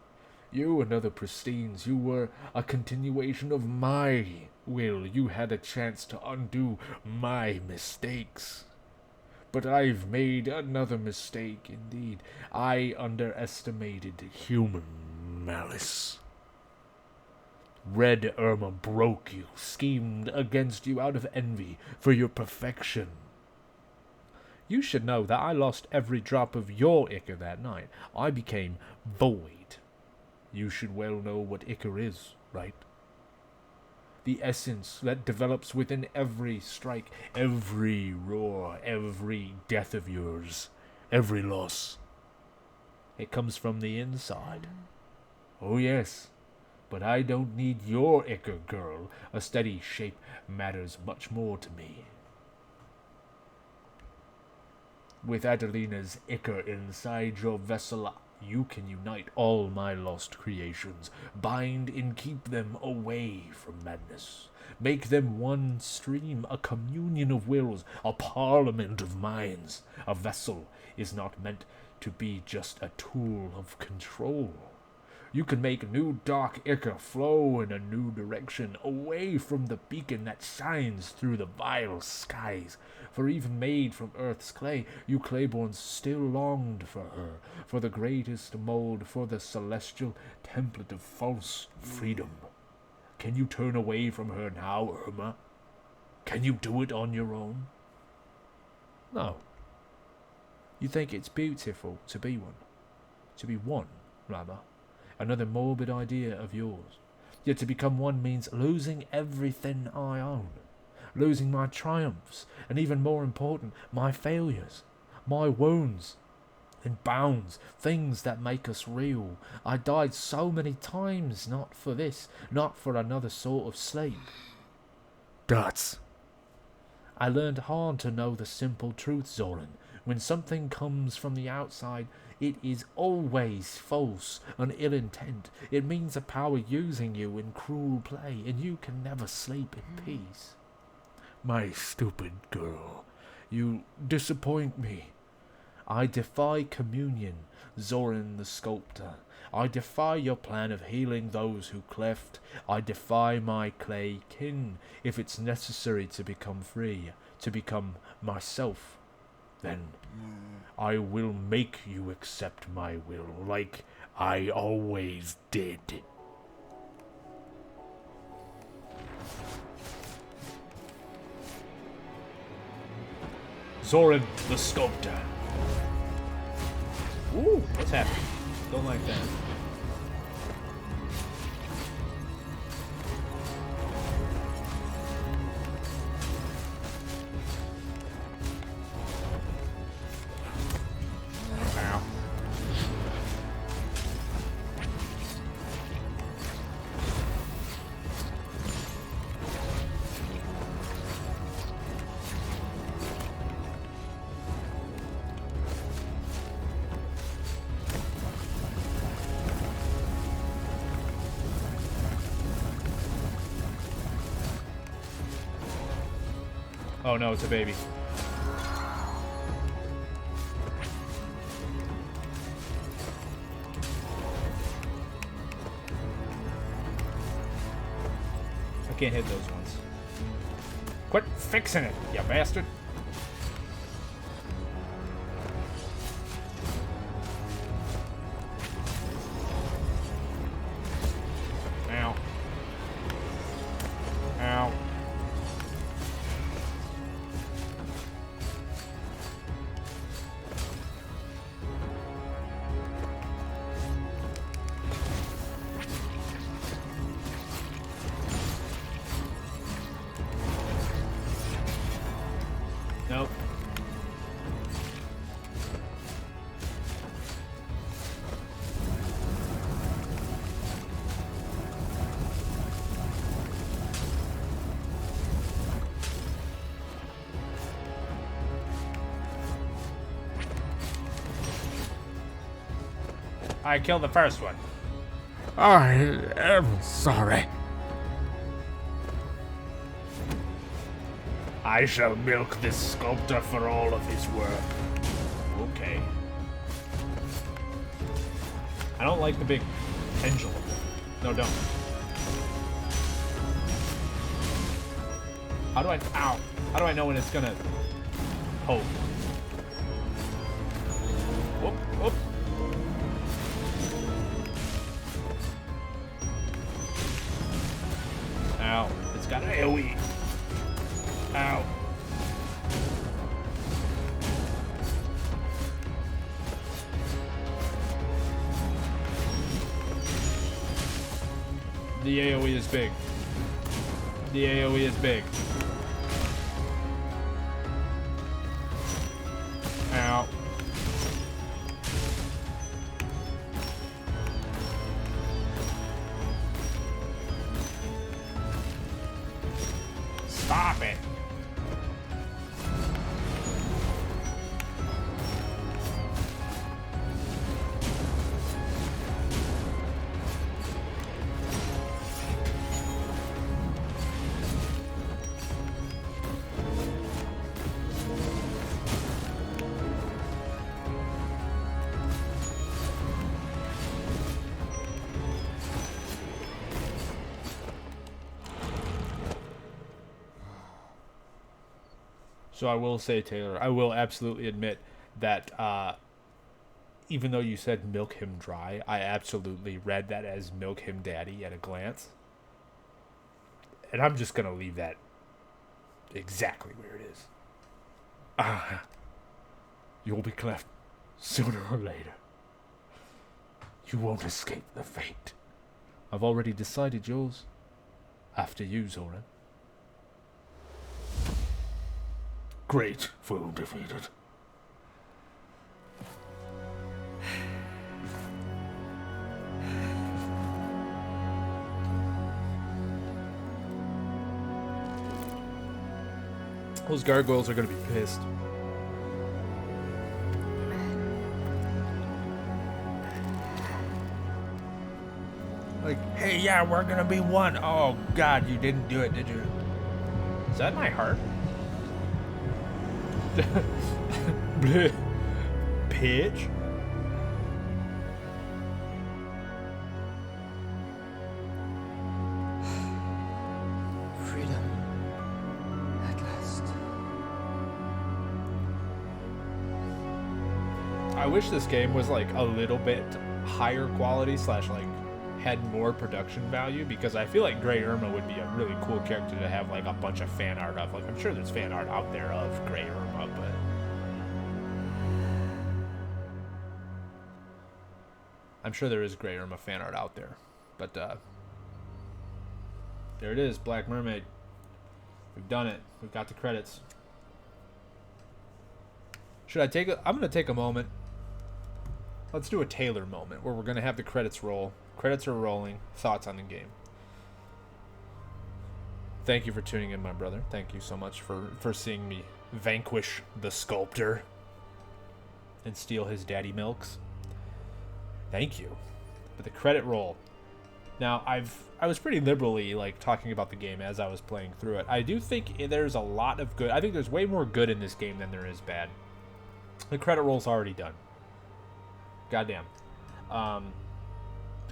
you and other pristines, you were a continuation of my will. You had a chance to undo my mistakes. But I've made another mistake indeed. I underestimated human malice. Red Irma broke you, schemed against you out of envy for your perfection. You should know that I lost every drop of your ichor that night. I became void. You should well know what ichor is, right? The essence that develops within every strike, every roar, every death of yours, every loss. It comes from the inside. Oh yes. But I don't need your ichor, girl. A steady shape matters much more to me. With Adelina's ichor inside your vessel, you can unite all my lost creations, bind and keep them away from madness. Make them one stream, a communion of wills, a parliament of minds. A vessel is not meant to be just a tool of control. You can make new dark ichor flow in a new direction, away from the beacon that shines through the vile skies. For even made from earth's clay, you Clayborns still longed for her, for the greatest mold, for the celestial template of false freedom. Can you turn away from her now, Irma? Can you do it on your own? No. You think it's beautiful to be one. To be one, rather. Another morbid idea of yours. Yet to become one means losing everything I own. Losing my triumphs, and even more important, my failures, my wounds and bounds, things that make us real. I died so many times, not for this, not for another sort of sleep. Guts. I learned hard to know the simple truth, Zoran. When something comes from the outside, it is always false, an ill intent. It means a power using you in cruel play, and you can never sleep in peace. My stupid girl, you disappoint me. I defy communion, Zoran the sculptor. I defy your plan of healing those who cleft. I defy my clay kin. If it's necessary to become free, to become myself, then I will make you accept my will, like I always did. Zoran the sculptor. Ooh, what's happening? Don't like that. Ow. Oh no, it's a baby. I can't hit those ones. Quit fixing it, you bastard. Ow. Ow. Nope. I killed the first one. I am sorry. I shall milk this sculptor for all of his work. Okay. I don't like the big pendulum. No, don't. How do I... Ow. How do I know when it's gonna... hold? Whoop, whoop. Ow. It's got an AoE. Ow. The AoE is big. The AoE is big. Ow. Stop it. So I will say, Taylor, I will absolutely admit that even though you said milk him dry, I absolutely read that as milk him daddy at a glance. And I'm just going to leave that exactly where it is. You'll be cleft sooner or later. You won't escape the fate. I've already decided yours. After you, Zora. Great foe defeated. Those gargoyles are going to be pissed. Like, hey, yeah, we're going to be one. Oh, God, you didn't do it, did you? Is that my heart? Pitch? Freedom. At last. I wish this game was like a little bit higher quality / like had more production value, because I feel like Grey Irma would be a really cool character to have like a bunch of fan art of. Like, I'm sure there's fan art out there of Grey Irma, but I'm sure there is Grey Irma fan art out there. But there it is, Black Mermaid. We've done it. We've got the credits. Should I take I'm going to take a moment. Let's do a Taylor moment where we're going to have the credits roll. Credits are rolling. Thoughts on the game. Thank you for tuning in, my brother. Thank you so much for seeing me vanquish the sculptor and steal his daddy milks. Thank you. But the credit roll. Now, I was pretty liberally like talking about the game as I was playing through it. I do think there's a lot of good. I think there's way more good in this game than there is bad. The credit roll's already done. Goddamn.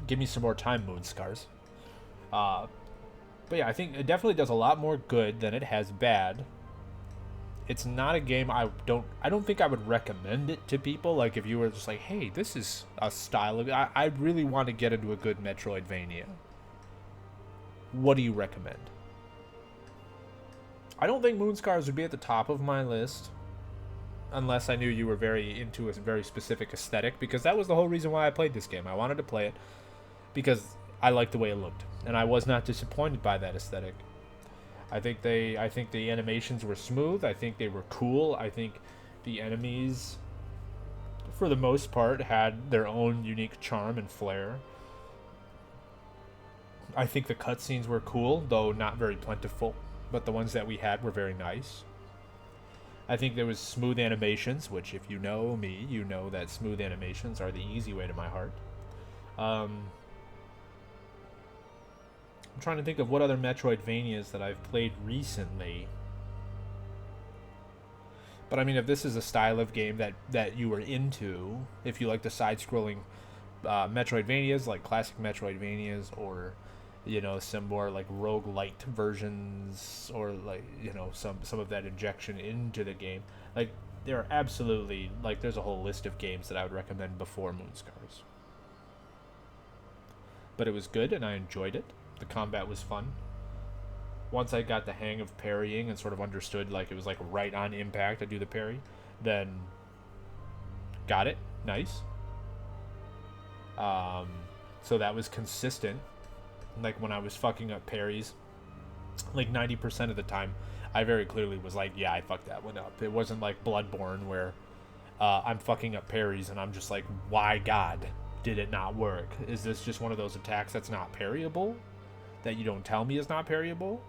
Give me some more time, Moonscars. But yeah, I think it definitely does a lot more good than it has bad. It's not a game I don't think I would recommend it to people. Like, if you were just like, hey, this is a style of... I really want to get into a good Metroidvania. What do you recommend? I don't think Moonscars would be at the top of my list, unless I knew you were very into a very specific aesthetic, because that was the whole reason why I played this game. I wanted to play it because I liked the way it looked, and I was not disappointed by that aesthetic. I think the animations were smooth. I think they were cool. I think the enemies, for the most part, had their own unique charm and flair. I think the cutscenes were cool, though not very plentiful, but the ones that we had were very nice. I think there was smooth animations, which, if you know me, you know that smooth animations are the easy way to my heart. I'm trying to think of what other Metroidvanias that I've played recently. But I mean, if this is a style of game that you were into, if you like the side-scrolling Metroidvanias, like classic Metroidvanias, or, you know, some more like roguelite versions, or like, you know, some of that injection into the game, like, there are absolutely, like, there's a whole list of games that I would recommend before Moonscars. But it was good, and I enjoyed it. The combat was fun. Once I got the hang of parrying and sort of understood, like, it was like right on impact to do the parry, then got it. Nice. So that was consistent. Like, when I was fucking up parries, like 90% of the time, I very clearly was like, yeah, I fucked that one up. It wasn't like Bloodborne where I'm fucking up parries and I'm just like, why God did it not work? Is this just one of those attacks that's not parryable? That you don't tell me is not parryable?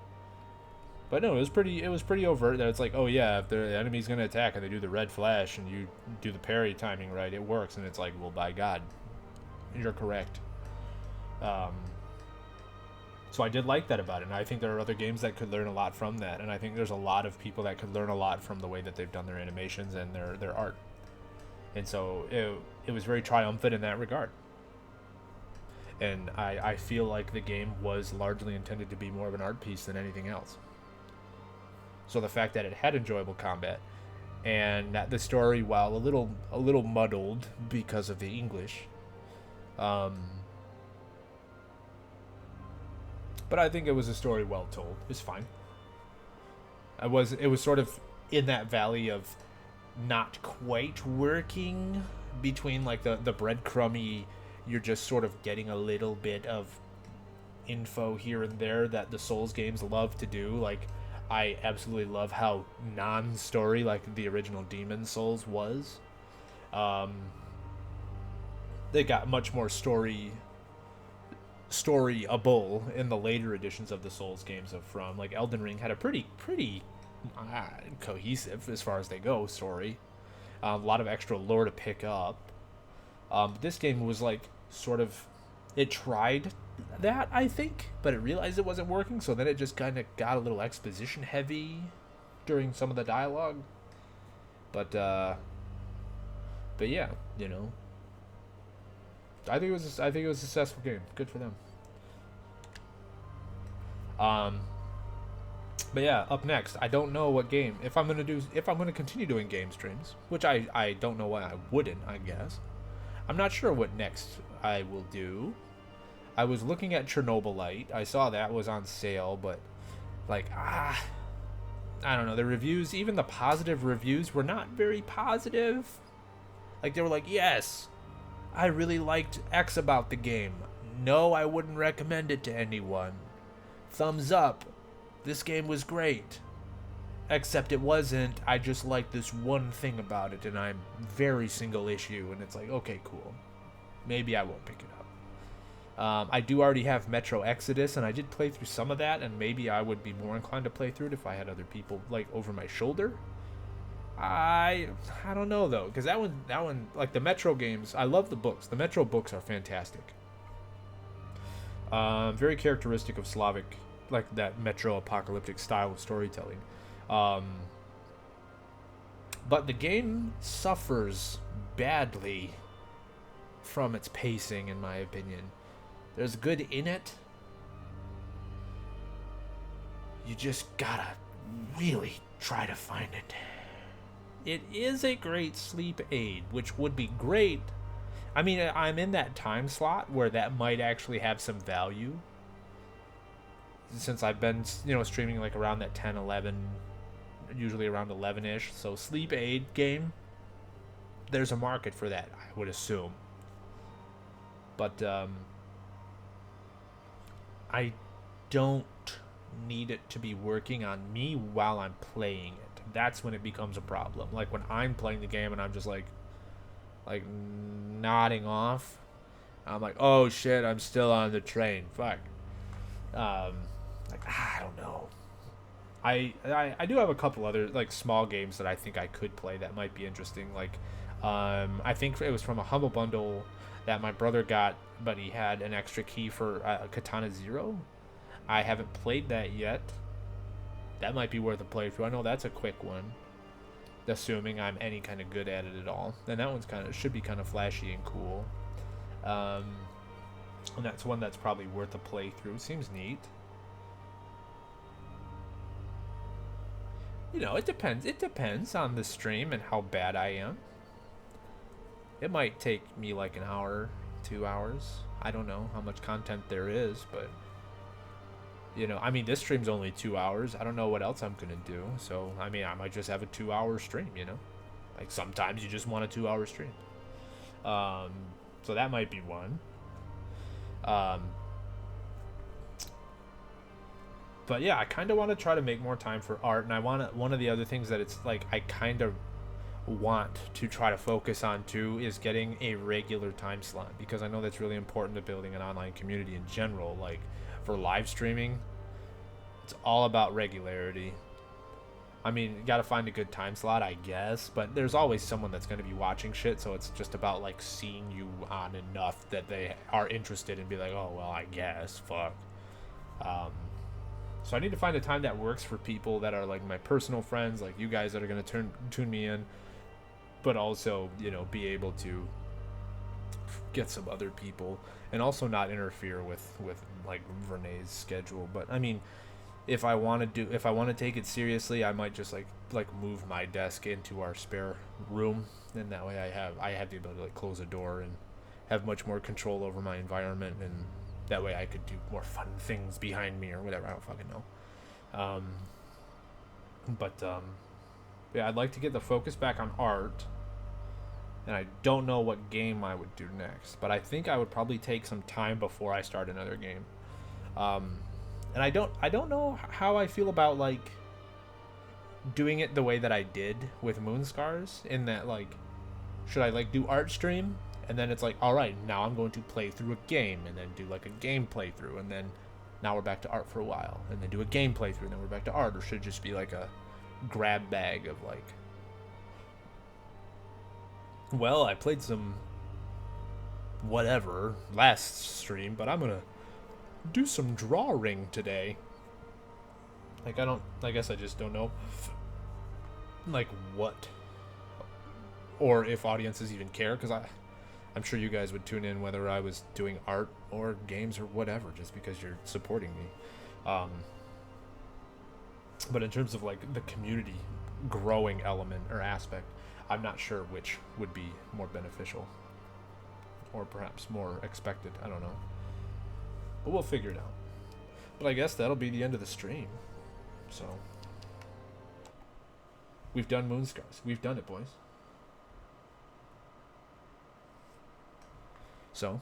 But no, it was pretty overt that it's like, oh yeah, if the enemy's gonna attack and they do the red flash and you do the parry timing right, it works. And it's like, well, by God, you're correct. So I did like that about it, and I think there are other games that could learn a lot from that, and I think there's a lot of people that could learn a lot from the way that they've done their animations and their art. And so it was very triumphant in that regard. And I feel like the game was largely intended to be more of an art piece than anything else. So the fact that it had enjoyable combat, and that the story, while a little muddled because of the English, but I think it was a story well told. It's fine. It was sort of in that valley of not quite working between like the breadcrumby, you're just sort of getting a little bit of info here and there that the Souls games love to do. Like, I absolutely love how non-story like the original Demon Souls was. They got much more storyable in the later editions of the Souls games of From. Like, Elden Ring had a pretty cohesive, as far as they go, story. A lot of extra lore to pick up. This game was like sort of, it tried that, I think, but it realized it wasn't working, so then it just kind of got a little exposition heavy during some of the dialogue. But yeah, you know, I think it was a successful game. Good for them. But yeah, up next, I don't know what game. If I'm gonna continue doing game streams, which I don't know why I wouldn't. I guess I'm not sure what next I will do. I was looking at Chernobylite. I saw that was on sale, but like, I don't know. The reviews, even the positive reviews, were not very positive. Like, they were like, yes, I really liked X about the game. No, I wouldn't recommend it to anyone. Thumbs up. This game was great. Except it wasn't. I just like this one thing about it, and I'm very single issue. And it's like, okay, cool. Maybe I won't pick it up. I do already have Metro Exodus, and I did play through some of that, and maybe I would be more inclined to play through it if I had other people like over my shoulder. I don't know though, because that one like the Metro games, I love the books. The Metro books are fantastic. Very characteristic of Slavic, like that Metro apocalyptic style of storytelling. But the game suffers badly from its pacing, in my opinion. There's good in it. You just gotta really try to find it. It is a great sleep aid, which would be great. I mean, I'm in that time slot where that might actually have some value. Since I've been, streaming like around that 10, 11, usually around 11-ish. So sleep aid game, there's a market for that, I would assume. But I don't need it to be working on me while I'm playing it. That's when it becomes a problem. Like when I'm playing the game and I'm just like nodding off. I'm like, oh shit, I'm still on the train. Fuck. I don't know. I do have a couple other like small games that I think I could play that might be interesting. Like, I think it was from a Humble Bundle that my brother got, but he had an extra key for Katana Zero. I haven't played that yet. That might be worth a playthrough. I know that's a quick one, assuming I'm any kind of good at it at all. And that one's should be kind of flashy and cool. And that's one that's probably worth a playthrough. Seems neat. It depends. It depends on the stream and how bad I am. It might take me like an hour, 2 hours. I don't know how much content there is, but I mean, this stream's only 2 hours. I don't know what else I'm gonna do. So I mean, I might just have a 2-hour stream. Like sometimes you just want a 2-hour stream. So that might be one. But yeah, I kind of want to try to make more time for art, and one of the other things that it's like I kind of want to try to focus on too is getting a regular time slot, because I know that's really important to building an online community in general. Like for live streaming, it's all about regularity. I mean, you gotta find a good time slot, I guess, but there's always someone that's gonna be watching shit, so it's just about like seeing you on enough that they are interested and be like, oh well, I guess, fuck. So I need to find a time that works for people that are like my personal friends, like you guys that are gonna tune me in, but also be able to get some other people and also not interfere with like Renee's schedule. But I mean, if I want to take it seriously, I might just like move my desk into our spare room, and that way I have the ability to like close a door and have much more control over my environment, and that way I could do more fun things behind me or whatever. I don't fucking know. Yeah, I'd like to get the focus back on art, and I don't know what game I would do next, but I think I would probably take some time before I start another game. And I don't know how I feel about like doing it the way that I did with Moonscars, in that like, should I like do art stream and then it's like, all right, now I'm going to play through a game and then do like a game playthrough, and then now we're back to art for a while, and then do a game playthrough and then we're back to art, or should it just be like a grab bag of like, well, I played some whatever last stream, but I'm gonna do some drawing today. Like, I guess I just don't know like what, or if audiences even care, because I'm sure you guys would tune in whether I was doing art or games or whatever, just because you're supporting me. But in terms of like the community growing element or aspect, I'm not sure which would be more beneficial or perhaps more expected. I don't know, but we'll figure it out. But I guess that'll be the end of the stream. So we've done Moonscars. We've done it, boys. So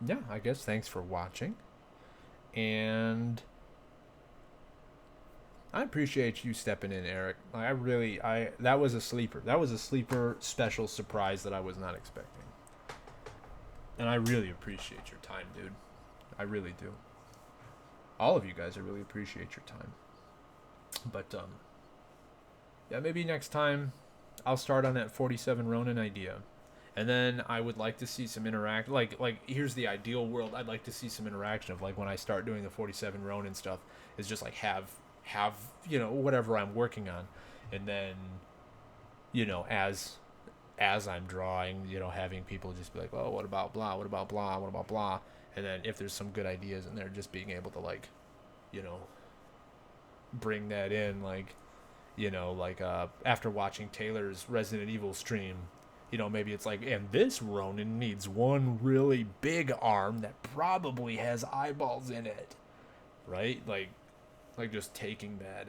yeah, I guess thanks for watching, and I appreciate you stepping in, Eric. That was a sleeper. That was a sleeper special surprise that I was not expecting. And I really appreciate your time, dude. I really do. All of you guys, I really appreciate your time. But yeah, maybe next time I'll start on that 47 Ronin idea. And then I would like to see some like here's the ideal world. I'd like to see some interaction of like when I start doing the 47 Ronin stuff, is just like have you know, whatever I'm working on, and then, you know, as I'm drawing, you know, having people just be like, oh, what about blah, what about blah, what about blah, and then if there's some good ideas in there, just being able to like, you know, bring that in, like, you know, like after watching Taylor's Resident Evil stream, you know, maybe it's like, and this Ronin needs one really big arm that probably has eyeballs in it, right? Like just taking that,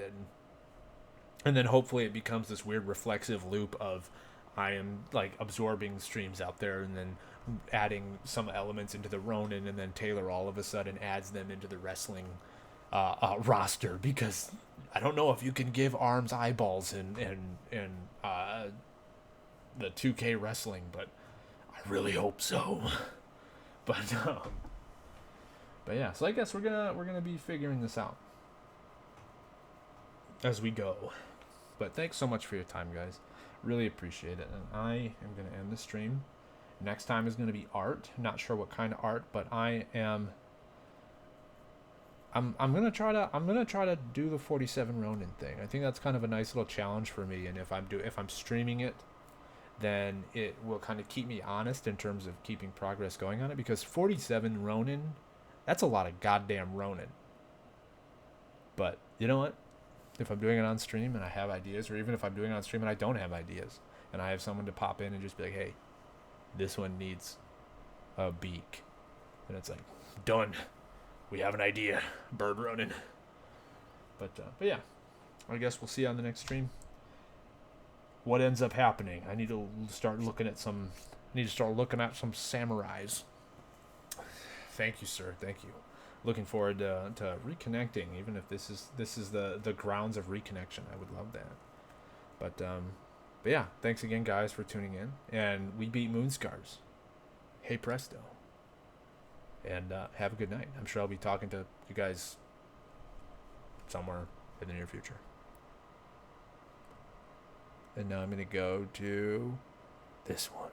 and then hopefully it becomes this weird reflexive loop of I am like absorbing streams out there and then adding some elements into the Ronin, and then Taylor all of a sudden adds them into the wrestling roster, because I don't know if you can give arms eyeballs in the 2K wrestling, but I really hope so. But yeah, so I guess we're gonna be figuring this out as we go. But thanks so much for your time, guys. Really appreciate it. And I am going to end the stream. Next time is going to be art. Not sure what kind of art, but I'm going to try to do the 47 Ronin thing. I think that's kind of a nice little challenge for me, and if I'm streaming it, then it will kind of keep me honest in terms of keeping progress going on it, because 47 Ronin, that's a lot of goddamn Ronin. But you know what? If I'm doing it on stream and I have ideas, or even if I'm doing it on stream and I don't have ideas, and I have someone to pop in and just be like, hey, this one needs a beak, and it's like, done, we have an idea, bird Ronin. But yeah, I guess we'll see you on the next stream. What ends up happening? I need to start looking at some samurais. Thank you, sir. Thank you. Looking forward to reconnecting, even if this is the grounds of reconnection. I would love that. But yeah, thanks again, guys, for tuning in. And we beat Moonscars. Hey presto. And have a good night. I'm sure I'll be talking to you guys somewhere in the near future. And now I'm going to go to this one.